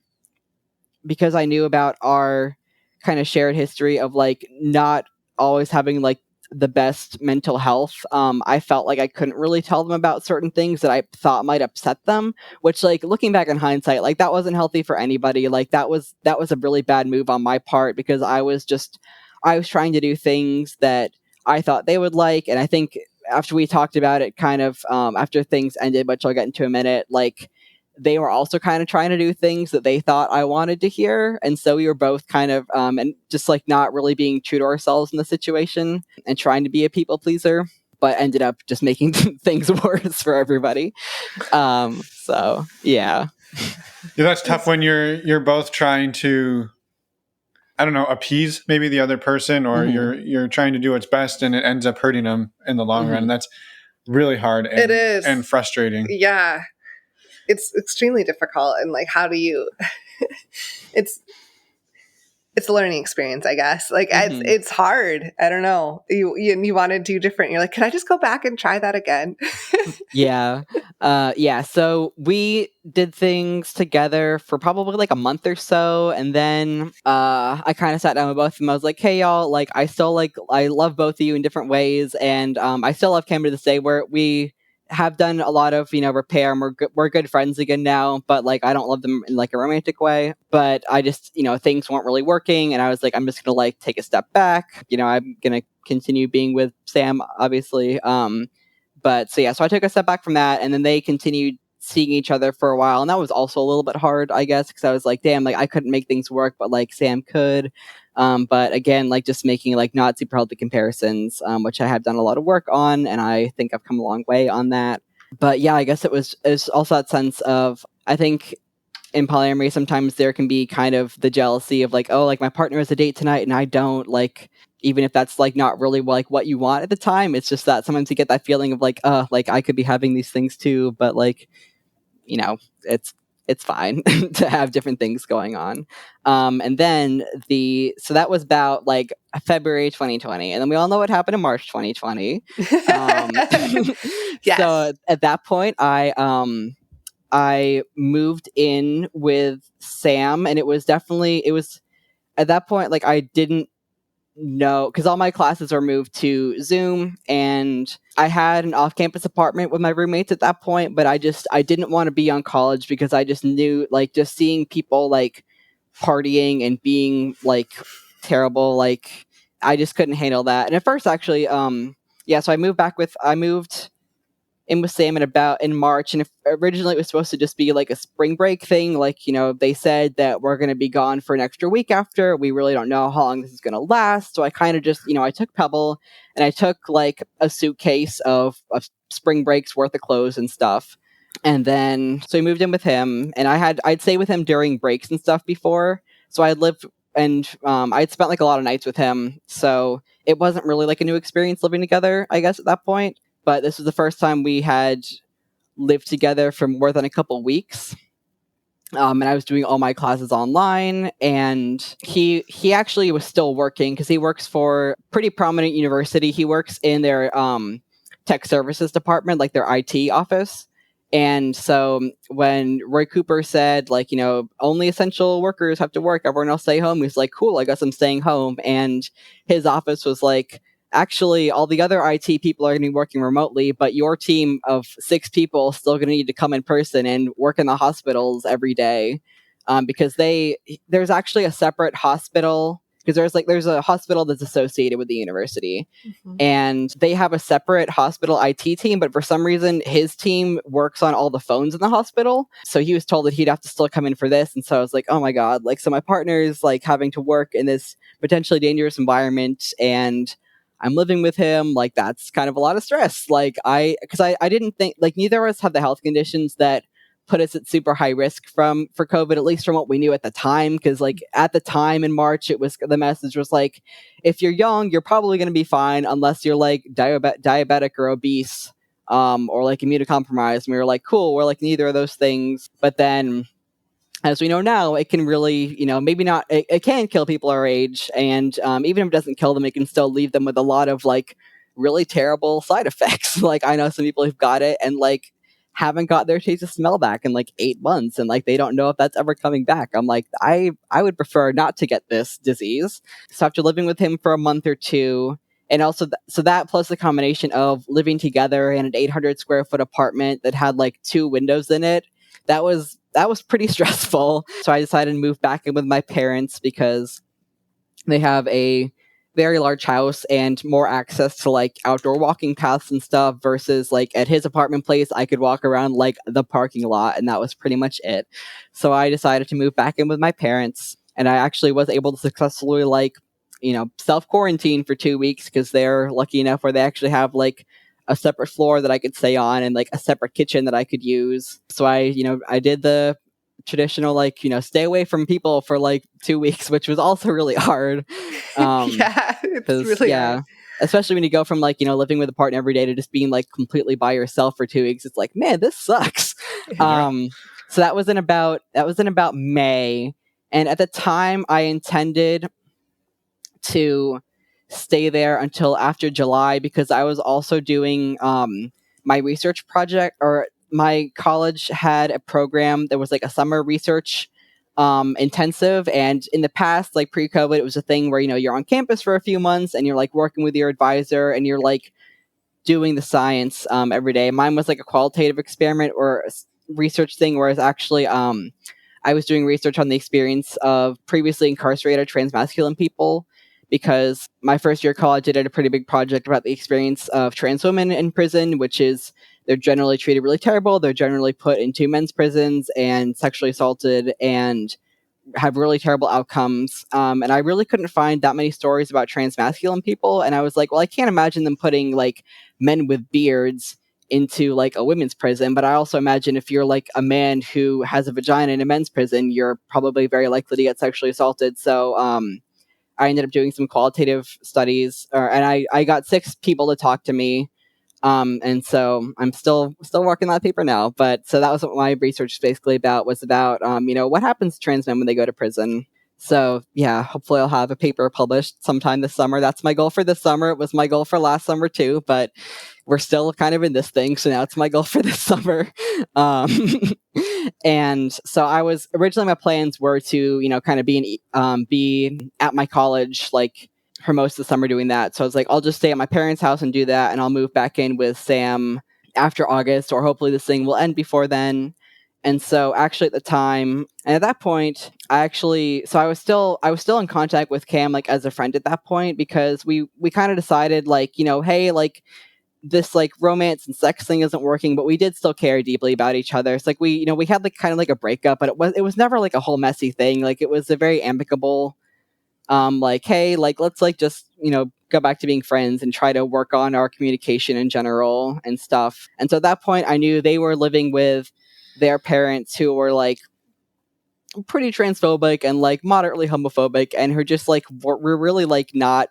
about our kind of shared history of like not always having like the best mental health, I felt like I couldn't really tell them about certain things that I thought might upset them, which like looking back in hindsight, like that wasn't healthy for anybody. Like that was a really bad move on my part, because I was trying to do things that I thought they would like. And I think after we talked about it, kind of after things ended, which I'll get into in a minute, like they were also kind of trying to do things that they thought I wanted to hear. And so we were both kind of, and just like not really being true to ourselves in the situation and trying to be a people pleaser, but ended up just making things worse for everybody. So yeah. Yeah, that's tough when you're both trying to, I don't know, appease maybe the other person, or you're trying to do what's best, and it ends up hurting them in the long run. And that's really hard. And, it is. And frustrating. Yeah. It's extremely difficult. And like, how do you, it's a learning experience, I guess. Like Mhm. it's hard. I don't know. You want to do different. You're like, can I just go back and try that again? Yeah. Yeah. So we did things together for probably like a month or so. And then I kind of sat down with both of them. I was like, hey, y'all, like, I love both of you in different ways. And I still love Cam to this day, where we have done a lot of, repair, and we're good friends again now. But like, I don't love them in like a romantic way. But I just, things weren't really working. And I was like, I'm just going to like take a step back. I'm going to continue being with Sam, obviously. But so yeah, so I took a step back from that, and then they continued seeing each other for a while, and that was also a little bit hard, I guess, because I was like, damn, like I couldn't make things work, but like Sam could. But again, like just making like not super healthy comparisons, which I have done a lot of work on, and I think I've come a long way on that. But yeah, I guess it's also that sense of, I think in polyamory sometimes there can be kind of the jealousy of like, oh, like my partner has a date tonight and I don't, like, even if that's like not really like what you want at the time. It's just that sometimes you get that feeling of like I could be having these things too, but like, it's fine to have different things going on. And then so that was about like February 2020, and then we all know what happened in March 2020. Yes. So at that point, I moved in with Sam, and it was at that point, like, I didn't know, because all my classes are moved to Zoom, and I had an off-campus apartment with my roommates at that point, but I didn't want to be on college, because I just knew, like, just seeing people like partying and being like terrible, like, I just couldn't handle that. And at first, actually, yeah, so I moved in with Sam in March, and originally it was supposed to just be like a spring break thing. Like, they said that we're going to be gone for an extra week after. We really don't know how long this is going to last. So I kind of just, I took Pebble, and I took like a suitcase of spring breaks worth of clothes and stuff. And then, so we moved in with him, and I'd stay with him during breaks and stuff before. So I'd lived, and I'd spent like a lot of nights with him. So it wasn't really like a new experience living together, I guess, at that point. But this was the first time we had lived together for more than a couple weeks. And I was doing all my classes online, and he actually was still working, because he works for a pretty prominent university. He works in their tech services department, like their IT office. And so when Roy Cooper said, like, only essential workers have to work, everyone else stay home, he was like, cool, I guess I'm staying home. And his office was like, actually, all the other IT people are going to be working remotely, but your team of 6 people is still going to need to come in person and work in the hospitals every day, because there's actually a separate hospital, because there's a hospital that's associated with the university, and they have a separate hospital IT team, but for some reason his team works on all the phones in the hospital. So he was told that he'd have to still come in for this, and so I was like, oh my god, like, so my partner's like having to work in this potentially dangerous environment, and I'm living with him, like, that's kind of a lot of stress. Like, because I didn't think, like, neither of us have the health conditions that put us at super high risk for COVID, at least from what we knew at the time. Because like at the time in March, the message was like, if you're young, you're probably going to be fine, unless you're like diabetic or obese, or like immunocompromised. And we were like, cool, we're like neither of those things. But then, as we know now, it can really, maybe not, it can kill people our age. And even if it doesn't kill them, it can still leave them with a lot of like really terrible side effects. Like, I know some people who've got it and like haven't got their taste of smell back in like 8 months, and like they don't know if that's ever coming back. I'm like, I would prefer not to get this disease. So after living with him for a month or two, and also so that plus the combination of living together in an 800 square foot apartment that had like 2 windows in it, that was pretty stressful. So I decided to move back in with my parents, because they have a very large house and more access to like outdoor walking paths and stuff, versus like at his apartment place, I could walk around like the parking lot, and that was pretty much it. So I decided to move back in with my parents, and I actually was able to successfully like, self-quarantine for 2 weeks, because they're lucky enough where they actually have like a separate floor that I could stay on, and like a separate kitchen that I could use. So I did the traditional, like, stay away from people for like 2 weeks, which was also really hard. Yeah, it's really hard. Especially when you go from like, living with a partner every day to just being like completely by yourself for 2 weeks. It's like, man, this sucks. Yeah. So that was in about May. And at the time, I intended to stay there until after July because I was also doing my research project, or my college had a program that was like a summer research intensive. And in the past, like pre-COVID, it was a thing where, you're on campus for a few months and you're like working with your advisor and you're like doing the science every day. Mine was like a qualitative experiment or research thing, whereas actually I was doing research on the experience of previously incarcerated transmasculine people, because my first year of college, I did a pretty big project about the experience of trans women in prison, which is they're generally treated really terrible. They're generally put into men's prisons and sexually assaulted and have really terrible outcomes. And I really couldn't find that many stories about transmasculine people. And I was like, well, I can't imagine them putting like men with beards into like a women's prison. But I also imagine if you're like a man who has a vagina in a men's prison, you're probably very likely to get sexually assaulted. So I ended up doing some qualitative studies, and I got 6 people to talk to me. And so I'm still working on that paper now. But so that was what my research basically was about, what happens to trans men when they go to prison. So yeah, hopefully I'll have a paper published sometime this summer. That's my goal for this summer. It was my goal for last summer too, but we're still kind of in this thing. So now it's my goal for this summer. Um, and so originally my plans were to, kind of be at my college, like for most of the summer doing that. So I was like, I'll just stay at my parents' house and do that, and I'll move back in with Sam after August, or hopefully this thing will end before then. And so actually at the time, and at that point, I was still in contact with Cam like as a friend at that point, because we kind of decided like, hey, like this like romance and sex thing isn't working, but we did still care deeply about each other. It's like we had like kind of like a breakup, but it was never like a whole messy thing. Like it was a very amicable like, hey, like let's like just go back to being friends and try to work on our communication in general and stuff. And so at that point I knew they were living with their parents, who were like pretty transphobic and like moderately homophobic, and who just like were really like not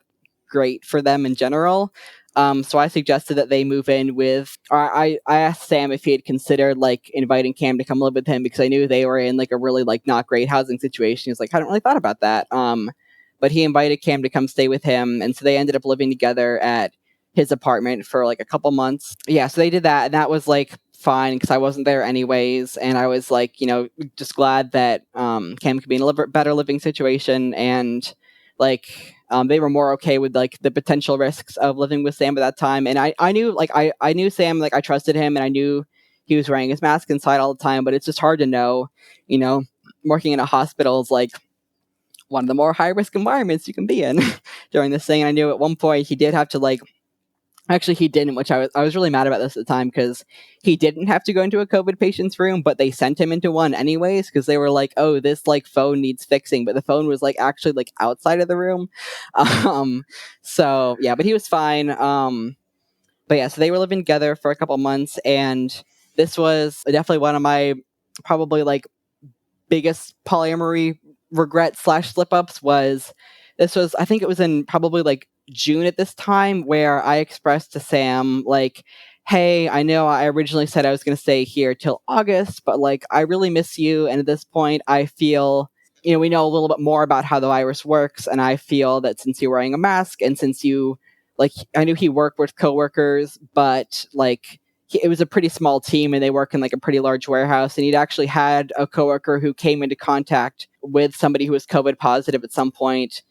great for them in general. So I suggested that they move in with, or I asked Sam if he had considered like inviting Cam to come live with him, because I knew they were in like a really like not great housing situation. He's like, I hadn't really thought about that. But he invited Cam to come stay with him, and so they ended up living together at his apartment for like a couple months. Yeah, so they did that, and that was like fine because I wasn't there anyways, and I was like, just glad that Cam could be in a better living situation, and like they were more okay with like the potential risks of living with Sam at that time. And I knew like I knew Sam, like I trusted him, and I knew he was wearing his mask inside all the time, but it's just hard to know, working in a hospital is like one of the more high risk environments you can be in during this thing. And I knew at one point he did have to like, actually he didn't, which I was really mad about this at the time, because he didn't have to go into a COVID patient's room, but they sent him into one anyways, because they were like, oh, this like phone needs fixing, but the phone was like actually like outside of the room. So yeah, but he was fine. But yeah, so they were living together for a couple months, and this was definitely one of my probably like biggest polyamory regret / slip ups. I think it was in probably like June at this time, where I expressed to Sam like, hey, I know I originally said I was going to stay here till August, but like I really miss you, and at this point I feel we know a little bit more about how the virus works, and I feel that since you're wearing a mask, and since you like, I knew he worked with coworkers, but like it was a pretty small team, and they work in like a pretty large warehouse, and he'd actually had a coworker who came into contact with somebody who was COVID positive at some point.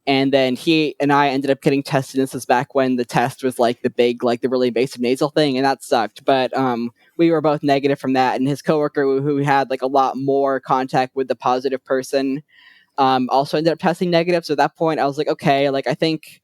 And then he and I ended up getting tested. This was back when the test was like the big, like the really invasive nasal thing, and that sucked. But we were both negative from that. And his coworker, who had like a lot more contact with the positive person, also ended up testing negative. So at that point, I was like, okay, like I think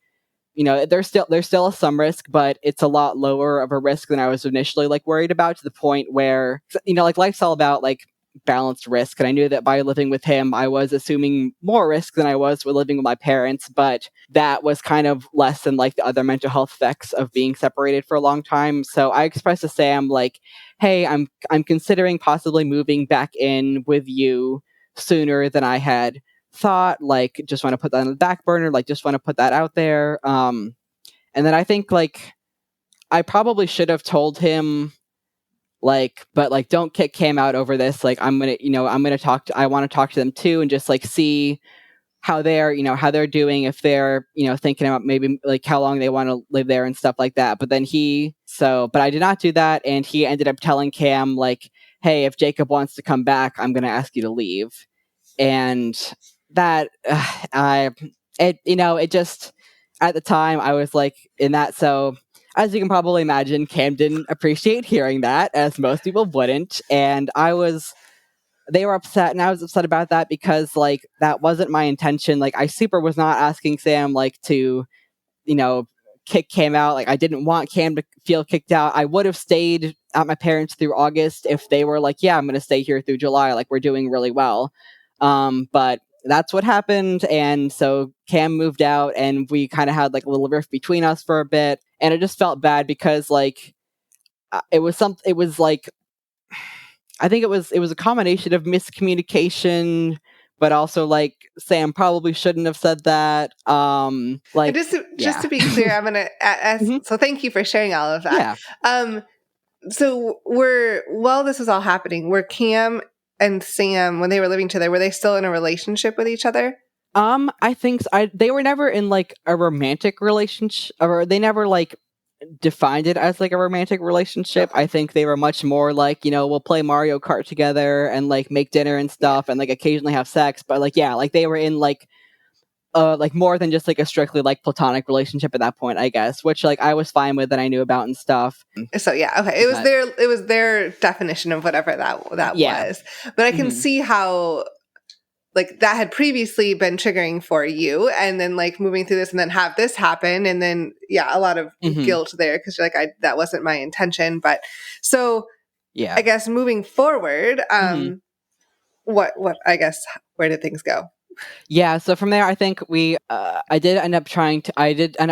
there's still some risk, but it's a lot lower of a risk than I was initially like worried about, to the point where like life's all about like balanced risk. And I knew that by living with him, I was assuming more risk than I was with living with my parents, but that was kind of less than like the other mental health effects of being separated for a long time. So I expressed to Sam like, hey, I'm considering possibly moving back in with you sooner than I had thought. Like, just want to put that on the back burner, like just want to put that out there. And then I think like I probably should have told him like, but like, don't kick Cam out over this. Like, I want to talk to them too, and just like see how they're doing, if they're, thinking about maybe like how long they want to live there and stuff like that. But then but I did not do that. And he ended up telling Cam, like, hey, if Jacob wants to come back, I'm going to ask you to leave. And that, it just, at the time I was like in that. So as you can probably imagine, Cam didn't appreciate hearing that, as most people wouldn't. And they were upset, and I was upset about that because like that wasn't my intention. Like, I super was not asking Sam like to, kick Cam out. Like, I didn't want Cam to feel kicked out. I would have stayed at my parents through August if they were like, yeah, I'm going to stay here through July. Like, we're doing really well. But that's what happened. And so Cam moved out, and we kind of had like a little rift between us for a bit. And it just felt bad because like it was like, I think it was a combination of miscommunication, but also like Sam probably shouldn't have said that. Like, just to be clear, I'm gonna ask. Mhm. So thank you for sharing all of that. Yeah. So while this was all happening, were Cam and Sam, when they were living together, were they still in a relationship with each other? I think they were never in like a romantic relationship, or they never like defined it as like a romantic relationship. I think they were much more like, we'll play Mario Kart together and like make dinner and stuff and like occasionally have sex. But like, yeah, like they were in like more than just like a strictly like platonic relationship at that point, I guess, which like I was fine with and I knew about and stuff. So yeah, okay. It was their definition of whatever that Yeah. was. But I can Mhm. see how like that had previously been triggering for you, and then like moving through this and then have this happen, and then a lot of Mhm. guilt there because you're like, that wasn't my intention. But so Yeah. I guess moving forward, Mhm. what I guess, where did things go? Yeah, so from there, I think I did end up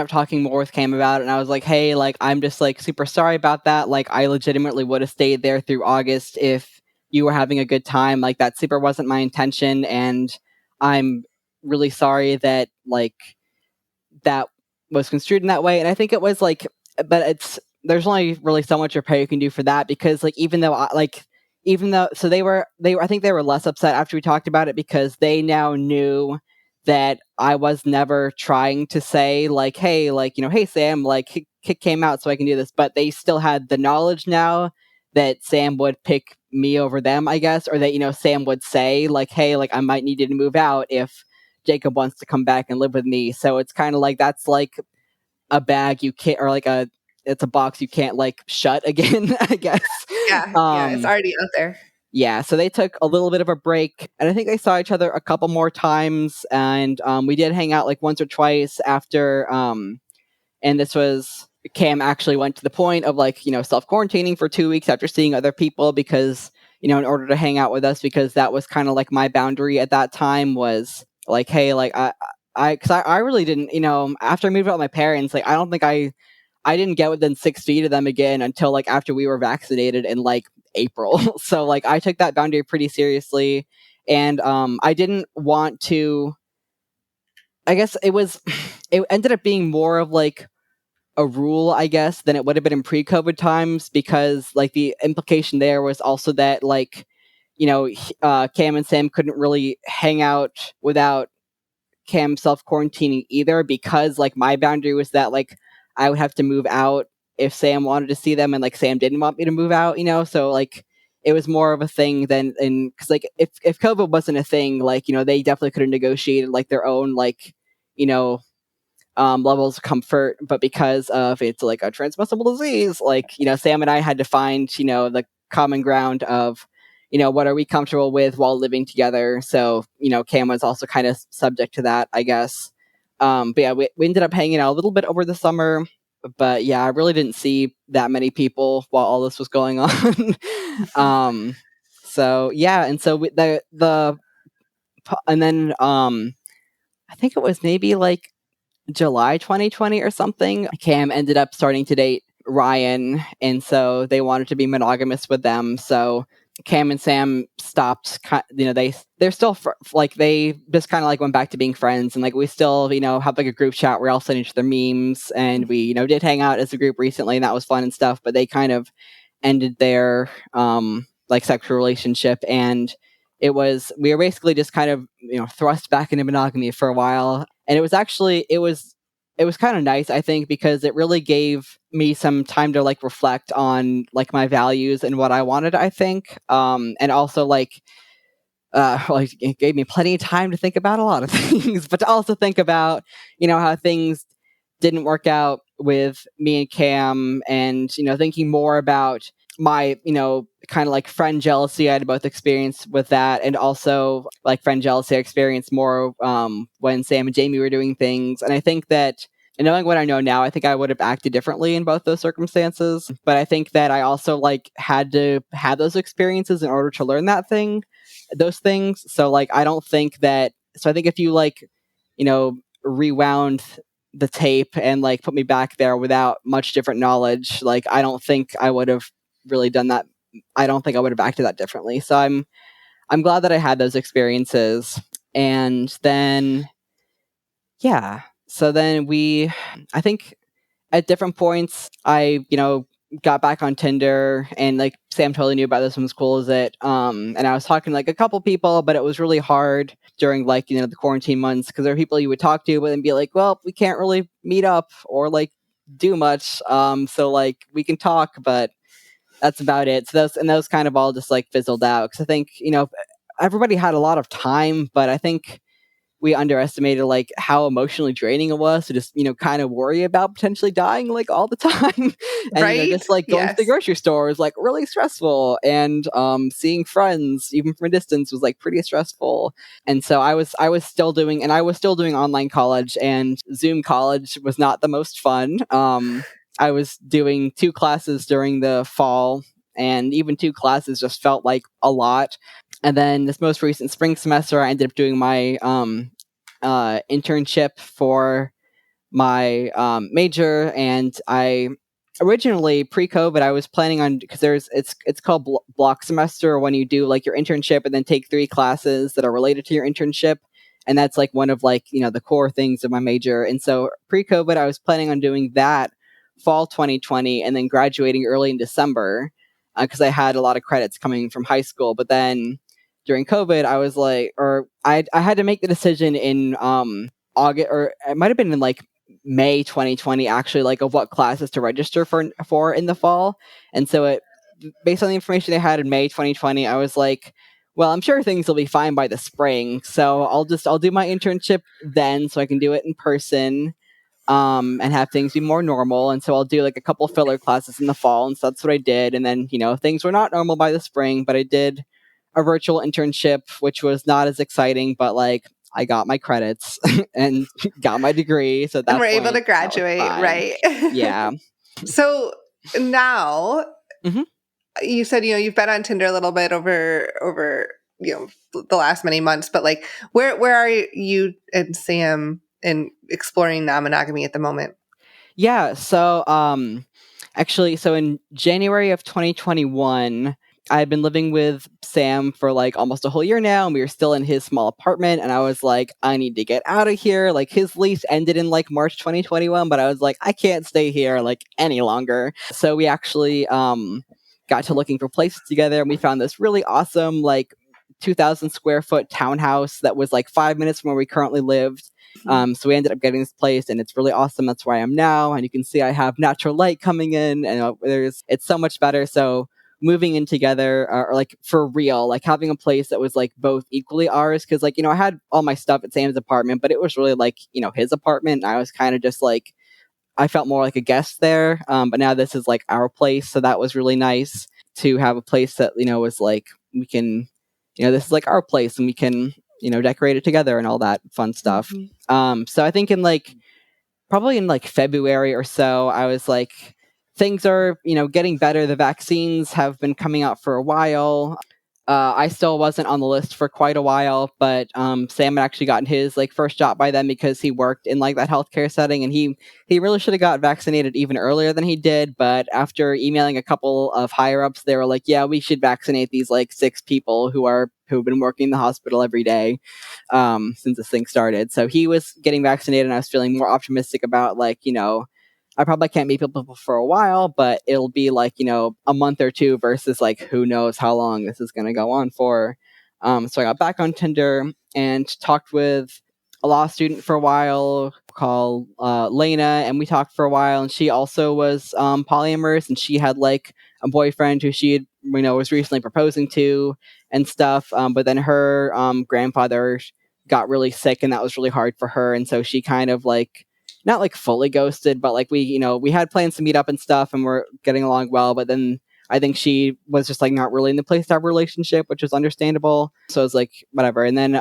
talking more with Cam about it, and I was like, hey, like, I'm just, like, super sorry about that. Like, I legitimately would have stayed there through August if you were having a good time. Like, that super wasn't my intention, and I'm really sorry that, like, that was construed in that way. And I think it was, like, but there's only really so much repair you can do for that, because, like, so I think they were less upset after we talked about it, because they now knew that I was never trying to say like, hey, like, hey Sam, like, kick came out so I can do this. But they still had the knowledge now that Sam would pick me over them, I guess, or that, Sam would say like, hey, like, I might need you to move out if Jacob wants to come back and live with me. So it's kind of like, that's like a bag you can't, or like it's a box you can't like shut again, I guess. Yeah, it's already out there. Yeah, so they took a little bit of a break, and I think they saw each other a couple more times, and we did hang out like once or twice after, and this was, Cam actually went to the point of like, self-quarantining for 2 weeks after seeing other people, because, in order to hang out with us, because that was kind of like my boundary at that time, was like, hey, like, because I really didn't, after I moved out with my parents, like, I don't think I didn't get within 6 feet of them again until like after we were vaccinated in like April. So like I took that boundary pretty seriously, and I didn't want to. I guess it ended up being more of like a rule, I guess, than it would have been in pre-COVID times, because like the implication there was also that like, Cam and Sam couldn't really hang out without Cam self-quarantining either, because like my boundary was that like I would have to move out if Sam wanted to see them, and like Sam didn't want me to move out, so like it was more of a thing than, and because like if COVID wasn't a thing, like, they definitely could have negotiated like their own like, you know levels of comfort. But because of it's like a transmissible disease, like, Sam and I had to find, the common ground of, what are we comfortable with while living together. So, Cam was also kind of subject to that, I guess. But yeah, we ended up hanging out a little bit over the summer. But yeah, I really didn't see that many people while all this was going on. So yeah, and so and then I think it was maybe like July 2020 or something, Cam ended up starting to date Ryan, and so they wanted to be monogamous with them. So Cam and Sam stopped. They're still like, they just kind of like went back to being friends, and like we still have like a group chat. We're all sending each other memes, and we did hang out as a group recently, and that was fun and stuff. But they kind of ended their like sexual relationship, and we were basically just kind of thrust back into monogamy for a while, and it was kind of nice, I think, because it really gave me some time to like reflect on like my values and what I wanted, I think, and also like it gave me plenty of time to think about a lot of things, but to also think about how things didn't work out with me and Cam, and thinking more about my kind of like friend jealousy I had both experienced with that, and also like friend jealousy I experienced more when Sam and Jamie were doing things. And I think that, and knowing what I know now, I think I would have acted differently in both those circumstances, but I think that I also like had to have those experiences in order to learn those things. So like I don't think that, so I think if you like rewound the tape and like put me back there without much different knowledge, like I don't think I would have really done that. I don't think I would have acted that differently. So I'm glad that I had those experiences. And then so then I think at different points I got back on Tinder, and like Sam totally knew about this from school, is it and I was talking to like a couple people, but it was really hard during like the quarantine months, because there are people you would talk to but then be like, well, we can't really meet up or like do much, so like we can talk, but that's about it. So those kind of all just like fizzled out, because I think everybody had a lot of time, but I think we underestimated like how emotionally draining it was to just kind of worry about potentially dying like all the time. And Right? just like going to the Yes. grocery store was like really stressful, and seeing friends even from a distance was like pretty stressful. And so I was still doing online college, and Zoom college was not the most fun. I was doing 2 classes during the fall, and even 2 classes just felt like a lot. And then this most recent spring semester, I ended up doing my internship for my major. And I originally, pre-COVID, I was planning on, because it's called block semester, when you do like your internship and then take 3 classes that are related to your internship. And that's like one of like the core things of my major. And so pre-COVID, I was planning on doing that fall 2020 and then graduating early in December, because I had a lot of credits coming from high school. But then during COVID, I was like, or I had to make the decision in August, or it might have been in like May 2020, actually, like of what classes to register for in the fall. And so based on the information they had in May 2020, I was like, well, I'm sure things will be fine by the spring, so I'll do my internship then, so I can do it in person, and have things be more normal. And so I'll do like a couple filler classes in the fall, and so that's what I did. And then things were not normal by the spring, but I did a virtual internship, which was not as exciting, but like I got my credits and got my degree, so And that's we're able to that was graduate, fine. right? Yeah. So now Mhm. you said, you've been on Tinder a little bit over, the last many months, but like, where are you and Sam in exploring non-monogamy at the moment? Yeah. So, actually, so in January of 2021, I've been living with Sam for like almost a whole year now, and we were still in his small apartment. And I was like, I need to get out of here. Like his lease ended in like March 2021, but I was like, I can't stay here like any longer. So we actually got to looking for places together, and we found this really awesome like 2,000 square foot townhouse that was like 5 minutes from where we currently lived. So we ended up getting this place, and it's really awesome. That's where I am now, and you can see I have natural light coming in, and it's so much better. So moving in together, or like for real, like having a place that was like both equally ours, because like I had all my stuff at Sam's apartment, but it was really like his apartment, and I was kind of just like, I felt more like a guest there. But now this is like our place, so that was really nice to have a place that was like, we can, this is like our place, and we can decorate it together and all that fun stuff. So I think in like probably in like February or so, I was like, things are getting better. The vaccines have been coming out for a while. I still wasn't on the list for quite a while, but Sam had actually gotten his like first shot by then, because he worked in like that healthcare setting, and he really should have got vaccinated even earlier than he did. But after emailing a couple of higher ups, they were like, "Yeah, we should vaccinate these like 6 people who've been working in the hospital every day since this thing started." So he was getting vaccinated, and I was feeling more optimistic about like I probably can't meet people for a while, but it'll be like, a month or two versus like who knows how long this is going to go on for. So I got back on Tinder and talked with a law student for a while called Lena, and we talked for a while, and she also was polyamorous, and she had like a boyfriend who she had, was recently proposing to and stuff. But then her grandfather got really sick, and that was really hard for her, and so she kind of like not like fully ghosted, but like we had plans to meet up and stuff, and we're getting along well, but then I think she was just like not really in the place to have a relationship, which was understandable. So it's like whatever. And then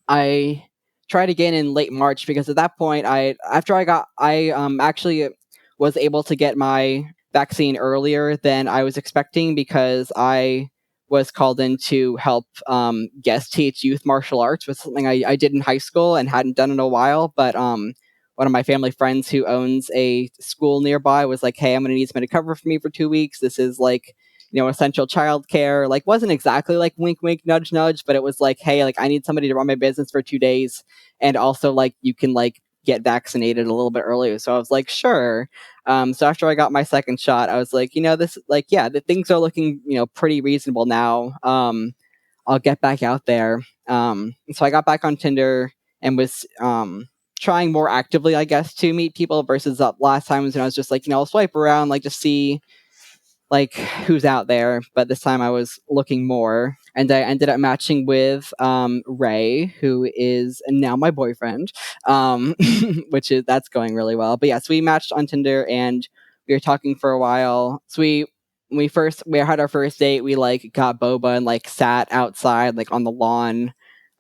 I tried again in late March because at that point I actually was able to get my vaccine earlier than I was expecting because I was called in to help guest teach youth martial arts, was something I did in high school and hadn't done in a while. But one of my family friends who owns a school nearby was like, "Hey, I'm going to need somebody to cover for me for 2 weeks. This is like, essential childcare." Like, wasn't exactly like wink, wink, nudge, nudge, but it was like, "Hey, like I need somebody to run my business for 2 days, and also like you can like get vaccinated a little bit earlier." So I was like, "Sure." So after I got my second shot, I was like, this like yeah, the things are looking pretty reasonable now. I'll get back out there. So I got back on Tinder and was trying more actively, I guess, to meet people versus last times when I was just like, I'll swipe around, like just see like who's out there. But this time I was looking more, and I ended up matching with Ray, who is now my boyfriend, which is that's going really well. But yeah, so we matched on Tinder and we were talking for a while. So we had our first date. We like got boba and like sat outside like on the lawn.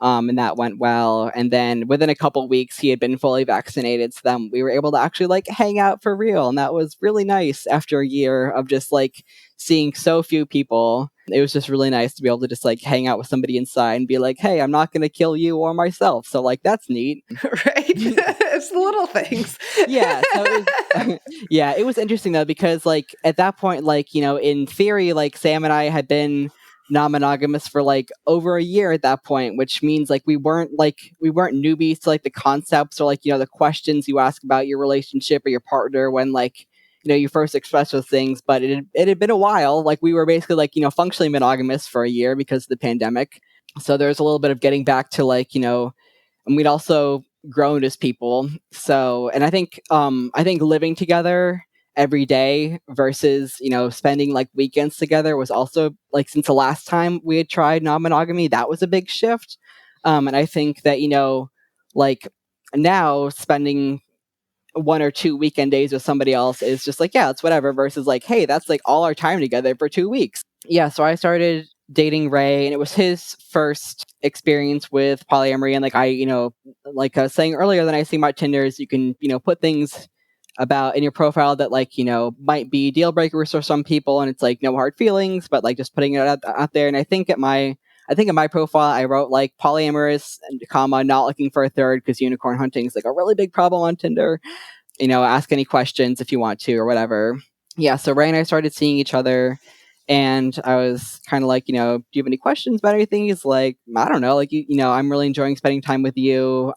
And that went well. And then within a couple weeks, he had been fully vaccinated. So then we were able to actually like hang out for real. And that was really nice after a year of just like seeing so few people. It was just really nice to be able to just like hang out with somebody inside and be like, "Hey, I'm not going to kill you or myself." So like, that's neat. Right? It's the little things. Yeah. So it was, yeah, it was interesting though, because like at that point, like, in theory, like Sam and I had been non-monogamous for like over a year at that point, which means like we weren't newbies to like the concepts or like the questions you ask about your relationship or your partner when like you first express those things. But it had been a while. Like we were basically like functionally monogamous for a year because of the pandemic, so there's a little bit of getting back to like and we'd also grown as people. So, and I think living together every day versus spending like weekends together was also like, since the last time we had tried non-monogamy, that was a big shift. And I think that like now spending 1 or 2 weekend days with somebody else is just like, yeah, it's whatever, versus like, hey, that's like all our time together for 2 weeks. Yeah, so I started dating Ray, and it was his first experience with polyamory. And like like I was saying earlier, the nice thing about Tinder is you can put things about in your profile that like might be deal breakers for some people, and it's like no hard feelings, but like just putting it out there. And I think in my profile I wrote like polyamorous and comma not looking for a third, because unicorn hunting is like a really big problem on Tinder. Ask any questions if you want to or whatever. Yeah, so Ray and I started seeing each other, and I was kind of like, do you have any questions about anything? He's like, I don't know, like I'm really enjoying spending time with you.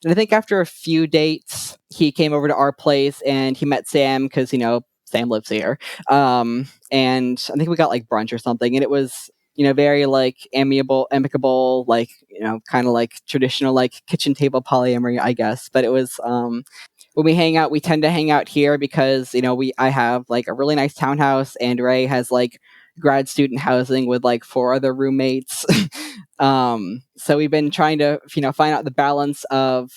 And I think after a few dates, he came over to our place and he met Sam because Sam lives here. And I think we got like brunch or something, and it was very like amicable, like kind of like traditional like kitchen table polyamory, I guess. But it was when we hang out, we tend to hang out here because I have like a really nice townhouse, and Ray has like grad student housing with like 4 other roommates. So we've been trying to find out the balance of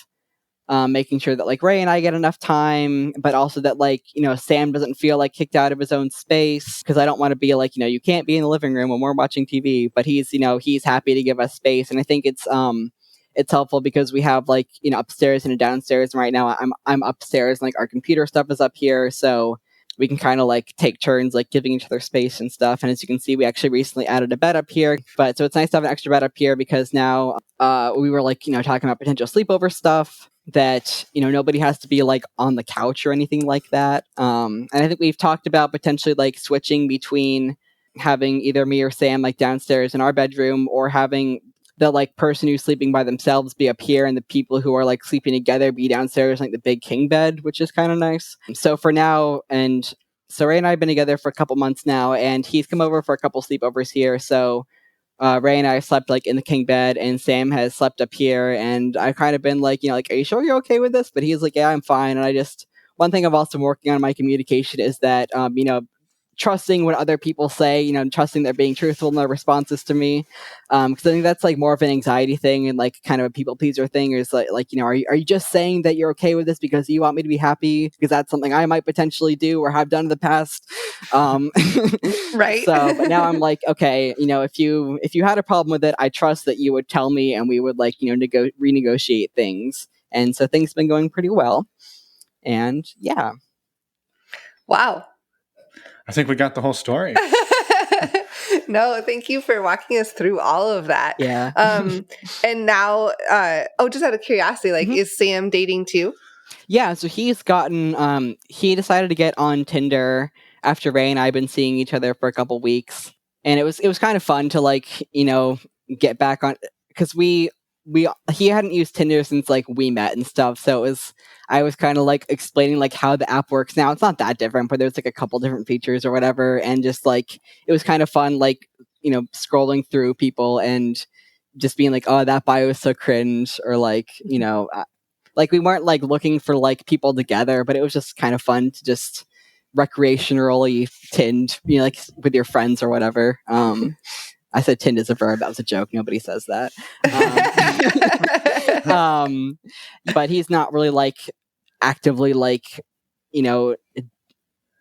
making sure that like Ray and I get enough time, but also that like Sam doesn't feel like kicked out of his own space, because I don't want to be like you can't be in the living room when we're watching TV, but he's happy to give us space. And I think it's helpful because we have like upstairs and a downstairs, and right now I'm upstairs, and like our computer stuff is up here, so we can kind of like take turns like giving each other space and stuff. And as you can see, we actually recently added a bed up here, but so it's nice to have an extra bed up here because now we were like talking about potential sleepover stuff that nobody has to be like on the couch or anything like that. And I think we've talked about potentially like switching between having either me or Sam like downstairs in our bedroom, or having the like person who's sleeping by themselves be up here and the people who are like sleeping together be downstairs, like the big king bed, which is kind of nice. So for now, and so Ray and I have been together for a couple months now, and he's come over for a couple sleepovers here. So Ray and I slept like in the king bed, and Sam has slept up here. And I've kind of been like, like, are you sure you're okay with this? But he's like, yeah, I'm fine. And one thing I've also been working on in my communication is that, trusting what other people say, trusting they're being truthful in their responses to me. Because I think that's like more of an anxiety thing and like kind of a people pleaser thing. Is are you just saying that you're okay with this because you want me to be happy? Because that's something I might potentially do or have done in the past. Right. So, but now I'm like, okay, if you had a problem with it, I trust that you would tell me and we would like, renegotiate things. And so things have been going pretty well. And yeah. Wow. I think we got the whole story. No, thank you for walking us through all of that. Yeah. And now, just out of curiosity, like, is Sam dating too? Yeah, so he's gotten, he decided to get on Tinder after Ray and I have been seeing each other for a couple weeks. And it was kind of fun to like, get back on, because he hadn't used Tinder since like we met and stuff. So I was kind of like explaining like how the app works now. It's not that different, but there's like a couple different features or whatever. And just like, it was kind of fun, like, scrolling through people and just being like, oh, that bio is so cringe, or like, like we weren't like looking for like people together, but it was just kind of fun to just recreationally tind, like with your friends or whatever. I said tind is a verb. That was a joke. Nobody says that. But he's not really like actively like,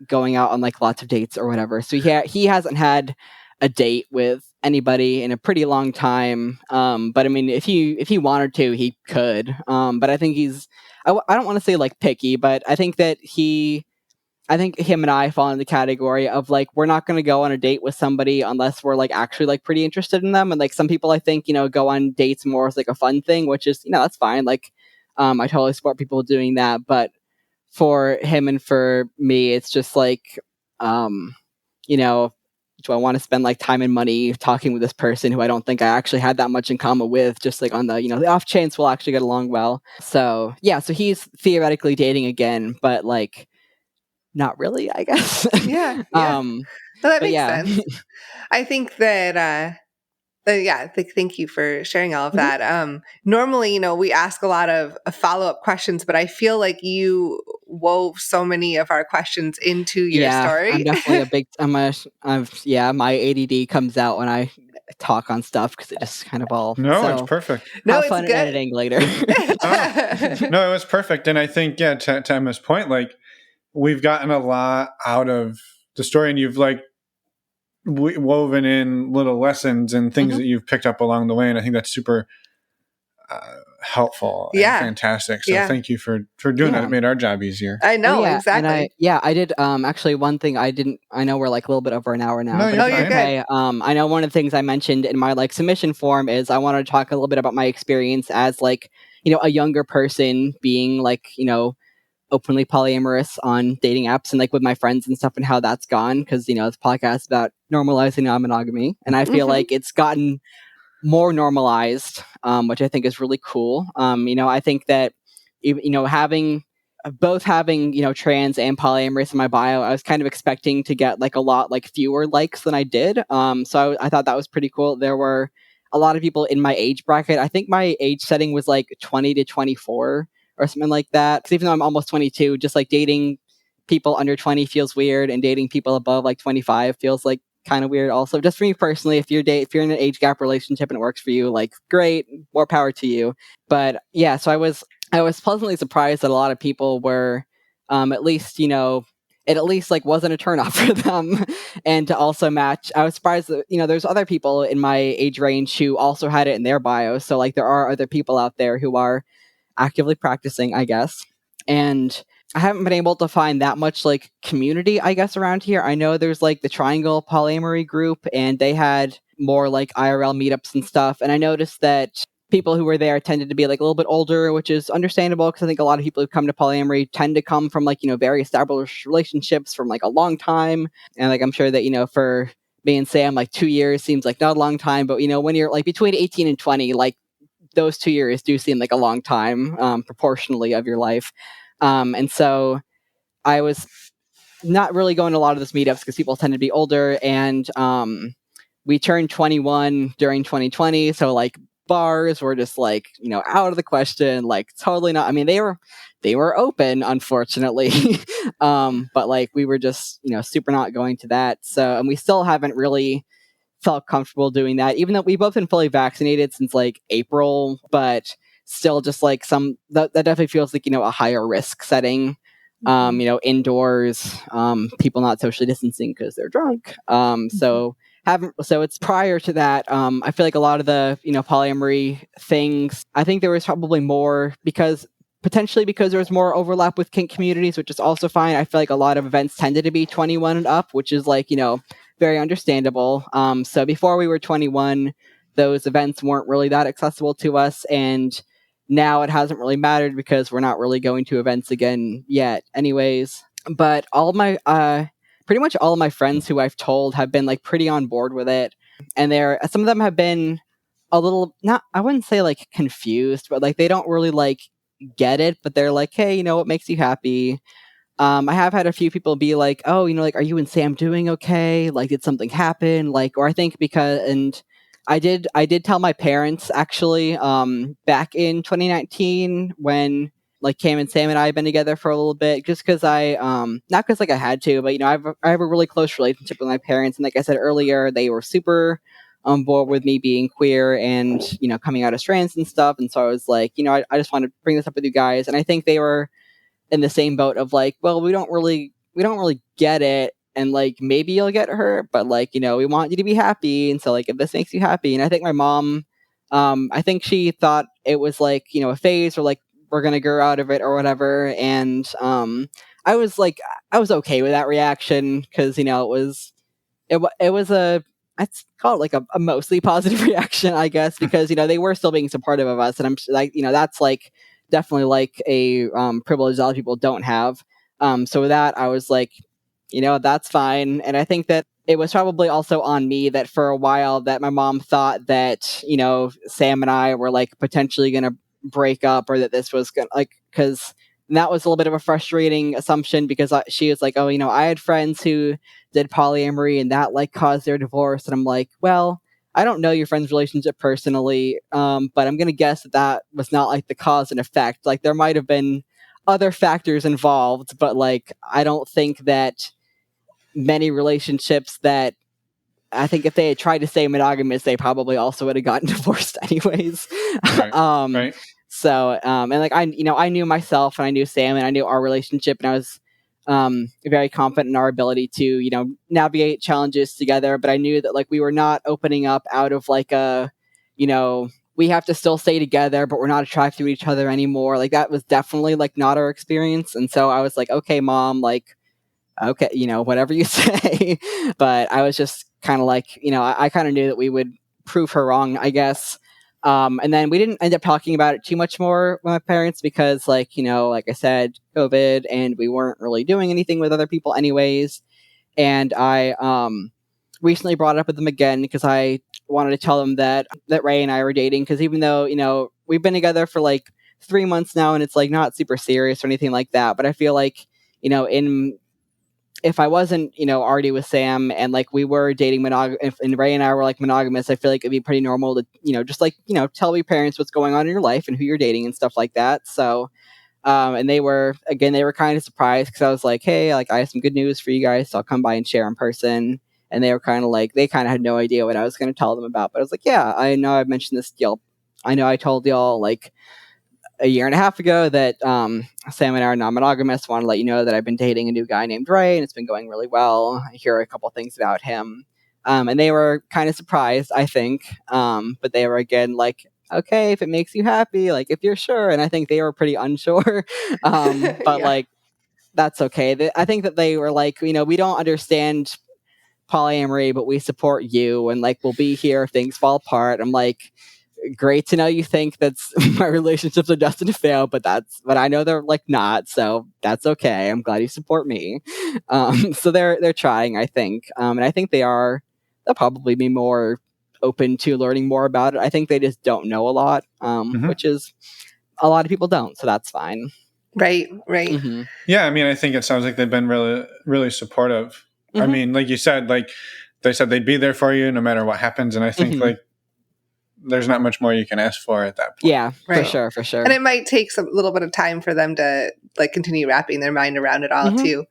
going out on like lots of dates or whatever. So he hasn't had a date with anybody in a pretty long time. But I mean, if he wanted to, he could. But I think I don't want to say like picky, but I think that I think him and I fall in the category of like, we're not going to go on a date with somebody unless we're like actually like pretty interested in them. And like some people I think, go on dates more as like a fun thing, which is, that's fine. Like, I totally support people doing that. But for him and for me, it's just like, do I want to spend like time and money talking with this person who I don't think I actually had that much in common with, just like on the, the off chance we'll actually get along well. So yeah, so he's theoretically dating again, but like, not really, I guess. Yeah. Well, that makes sense. I think that, thank you for sharing all of that. Normally, we ask a lot of follow-up questions, but I feel like you wove so many of our questions into your story. I'm definitely my ADD comes out when I talk on stuff because it just kind of all. It's perfect. No, it's fun good. Editing later. No, it was perfect. And I think, to Emma's point, like, we've gotten a lot out of the story, and you've like woven in little lessons and things that you've picked up along the way. And I think that's super helpful and fantastic. So thank you for doing that. It made our job easier. I know, exactly. And I did, actually one thing I know we're like a little bit over an hour now. No, you're good. I know one of the things I mentioned in my like submission form is I wanted to talk a little bit about my experience as like, a younger person being like, openly polyamorous on dating apps and like with my friends and stuff, and how that's gone, because this podcast is about normalizing non-monogamy, and I feel like it's gotten more normalized, which I think is really cool. I think that having trans and polyamorous in my bio, I was kind of expecting to get like a lot like fewer likes than I did. So I thought that was pretty cool. There were a lot of people in my age bracket. I think my age setting was like 20 to 24 or something like that. Because even though I'm almost 22, just like dating people under 20 feels weird, and dating people above like 25 feels like kind of weird also. Just for me personally, if you're in an age gap relationship and it works for you, like great, more power to you. But yeah, so I was pleasantly surprised that a lot of people were at least, it at least like wasn't a turnoff for them. And to also match, I was surprised that, there's other people in my age range who also had it in their bio. So like there are other people out there who are actively practicing, I guess. And I haven't been able to find that much like community, I guess, around here. I know there's like the Triangle Polyamory group, and they had more like IRL meetups and stuff. And I noticed that people who were there tended to be like a little bit older, which is understandable, because I think a lot of people who come to polyamory tend to come from like, very established relationships from like a long time. And like, I'm sure that, for me and Sam, like 2 years seems like not a long time, but when you're like between 18 and 20, like those 2 years do seem like a long time, proportionally of your life. And so I was not really going to a lot of those meetups because people tend to be older, and we turned 21 during 2020, so like bars were just like out of the question, like totally not. I mean, they were open, unfortunately, but like we were just super not going to that. So, and we still haven't really felt comfortable doing that, even though we've both been fully vaccinated since like April, but still just like that definitely feels like a higher risk setting. Indoors, people not socially distancing because they're drunk. So it's prior to that. I feel like a lot of the polyamory things, I think there was probably more potentially because there was more overlap with kink communities, which is also fine. I feel like a lot of events tended to be 21 and up, which is like very understandable. So before we were 21, those events weren't really that accessible to us, and now it hasn't really mattered because we're not really going to events again yet anyways. But pretty much all of my friends who I've told have been like pretty on board with it, and some of them have been a little, not, I wouldn't say like confused, but like they don't really like get it, but they're like, hey, what makes you happy? I have had a few people be like, oh, like, are you and Sam doing okay? Like, did something happen? Like, or I think and I did tell my parents actually, back in 2019 when like Cam and Sam and I had been together for a little bit, just because not because like I had to, but I have a really close relationship with my parents, and like I said earlier, they were super on board with me being queer and coming out as trans and stuff, and so I was like, I just want to bring this up with you guys, and I think they were in the same boat of like, well, we don't really get it, and like maybe you'll get hurt, but like we want you to be happy, and so like if this makes you happy. And I think my mom, I think she thought it was like a phase, or like we're gonna grow out of it or whatever, and I was like, I was okay with that reaction because it was I'd call it like a mostly positive reaction, I guess, because they were still being supportive of us, and I'm like, that's like definitely like a privilege a lot of people don't have. So with that, I was like, that's fine. And I think that it was probably also on me that for a while that my mom thought that Sam and I were like potentially gonna break up, or that this was gonna like, because that was a little bit of a frustrating assumption, because she was like, oh, I had friends who did polyamory and that like caused their divorce, and I'm like, well, I don't know your friend's relationship personally, but I'm gonna guess that was not like the cause and effect. Like there might have been other factors involved, but like I don't think that many relationships that, I think if they had tried to stay monogamous, they probably also would have gotten divorced anyways. Right. um, Right. so and like I knew myself, and I knew Sam, and I knew our relationship, and I was very confident in our ability to navigate challenges together. But I knew that like we were not opening up out of like a we have to still stay together, but we're not attracted to each other anymore. Like that was definitely like not our experience, and so I was like, okay, mom, like okay, whatever you say. But I was just kind of like, I kind of knew that we would prove her wrong, I guess. And then we didn't end up talking about it too much more with my parents because, like, like I said, COVID, and we weren't really doing anything with other people, anyways. And I recently brought it up with them again because I wanted to tell them that Ray and I were dating. Because even though we've been together for like 3 months now, and it's like not super serious or anything like that, but I feel like in if I wasn't, already with Sam, and like we were dating and Ray and I were like monogamous, I feel like it'd be pretty normal to, just like, tell your parents what's going on in your life and who you're dating and stuff like that. So, and they were kind of surprised because I was like, hey, like I have some good news for you guys, so I'll come by and share in person. And they were kind of like, they kind of had no idea what I was going to tell them about. But I was like, yeah, I know I've mentioned this deal. I know I told y'all like a year and a half ago that Sam and I are non-monogamous. Want to let you know that I've been dating a new guy named Ray, and it's been going really well. I hear a couple things about him, and they were kind of surprised, I think. But they were again like, okay, if it makes you happy, like if you're sure. And I think they were pretty unsure, but Yeah. like that's okay. I think that they were like, we don't understand polyamory, but we support you, and like we'll be here if things fall apart. I'm like, great to know you think that's my relationships are destined to fail, but I know they're like not, so that's okay. I'm glad you support me. So they're trying, I think, and I think they are they'll probably be more open to learning more about it. I think they just don't know a lot, which is a lot of people don't, so that's fine. Right. Mm-hmm. Yeah, I mean, I think it sounds like they've been really, really supportive. I mean, like you said, like they said they'd be there for you no matter what happens, and I think like there's not much more you can ask for at that point. Yeah, Right. for sure. And it might take some little bit of time for them to like continue wrapping their mind around it all too.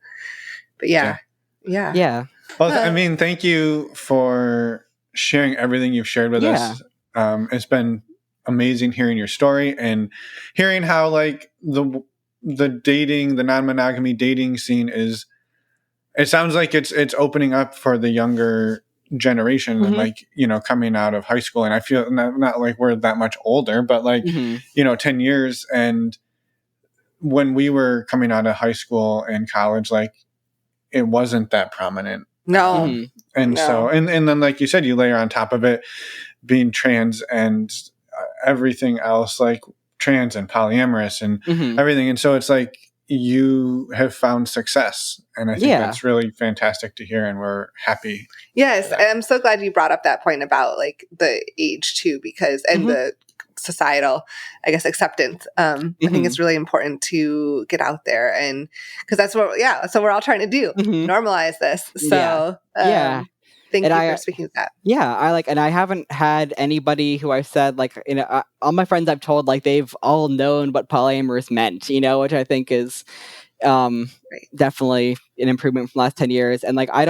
But yeah. Well, I mean, thank you for sharing everything you've shared with us. It's been amazing hearing your story and hearing how like the non-monogamy dating scene is. It sounds like it's opening up for the younger generation and like, you know, coming out of high school. And I feel not like we're that much older, but like, you know, 10 years. And when we were coming out of high school and college, like it wasn't that prominent. No. And so, and then like you said, you layer on top of it being trans and everything else, like trans and polyamorous and everything. And so it's like, you have found success, and I think that's really fantastic to hear, and we're happy. Yes, and I'm so glad you brought up that point about like the age too, because and the societal, I guess, acceptance. I think it's really important to get out there, and because that's what, so we're all trying to do, normalize this. So thank you for speaking to that. Yeah, I haven't had anybody who I've said like, you know, all my friends I've told like they've all known what polyamorous meant, you know, which I think is definitely an improvement from the last 10 years. And like, I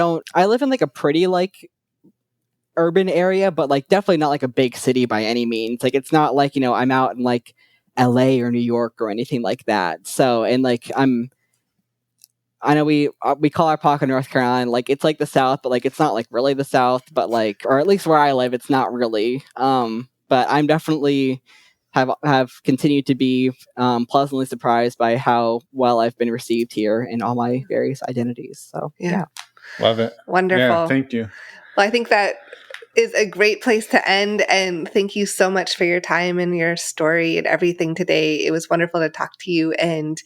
live in like a pretty like urban area, but like definitely not like a big city by any means. Like, it's not like, you know, I'm out in like LA or New York or anything like that. So, and like, I know we call our pocket North Carolina, like it's like the South, but like it's not like really the South, but like, or at least where I live, it's not really. But I'm definitely have continued to be pleasantly surprised by how well I've been received here in all my various identities. So Love it. Wonderful. Yeah, thank you. Well, I think that is a great place to end, and thank you so much for your time and your story and everything today. It was wonderful to talk to you, and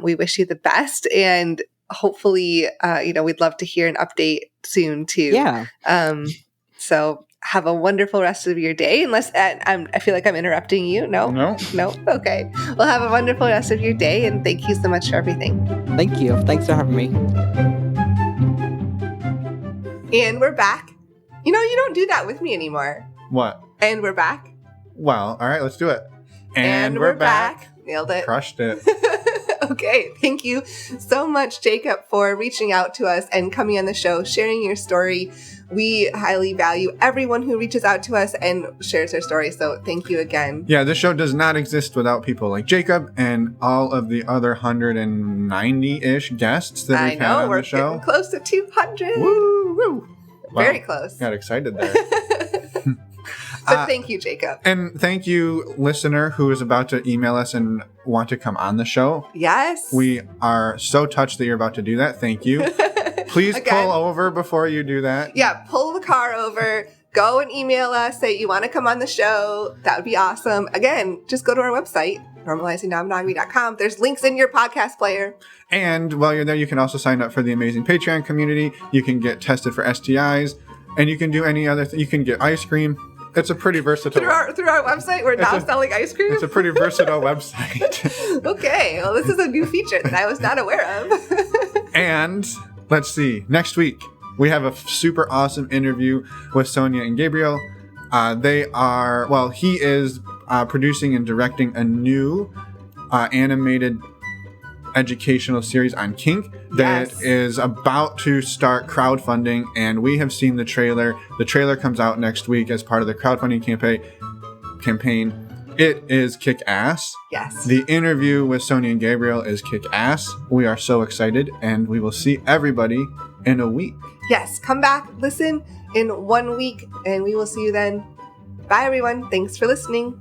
we wish you the best, and hopefully, you know, we'd love to hear an update soon too. Yeah. So have a wonderful rest of your day. Unless I feel like I'm interrupting you. No. Okay. Well, have a wonderful rest of your day, and thank you so much for everything. Thank you. Thanks for having me. And we're back. You know, you don't do that with me anymore. What? And we're back. Well, all right, let's do it. And we're back. Nailed it. Crushed it. Okay. Thank you so much, Jacob, for reaching out to us and coming on the show, sharing your story. We highly value everyone who reaches out to us and shares their story. So thank you again. Yeah, this show does not exist without people like Jacob and all of the other 190-ish guests that we've had on the show. We're getting close to 200. Woo, woo. Wow. Very close. Got excited there. But thank you, Jacob. And thank you, listener, who is about to email us and want to come on the show. Yes. We are so touched that you're about to do that. Thank you. Please pull over before you do that. Yeah, pull the car over. Go and email us. Say you want to come on the show. That would be awesome. Again, just go to our website, normalizingnonmonogamy.com. There's links in your podcast player. And while you're there, you can also sign up for the amazing Patreon community. You can get tested for STIs. And you can do any other thing. You can get ice cream. It's a pretty versatile... Through our website, we're now selling ice cream? It's a pretty versatile website. Okay, well, this is a new feature that I was not aware of. And let's see. Next week, we have a super awesome interview with Sonia and Gabriel. He is producing and directing a new animated educational series on kink that is about to start crowdfunding, and we have seen the trailer. The trailer comes out next week as part of the crowdfunding campaign. It is kick-ass. Yes. The interview with Sonia and Gabriel is kick-ass. We are so excited, and we will see everybody in a week. Yes, come back, listen in 1 week, and we will see you then. Bye, everyone. Thanks for listening.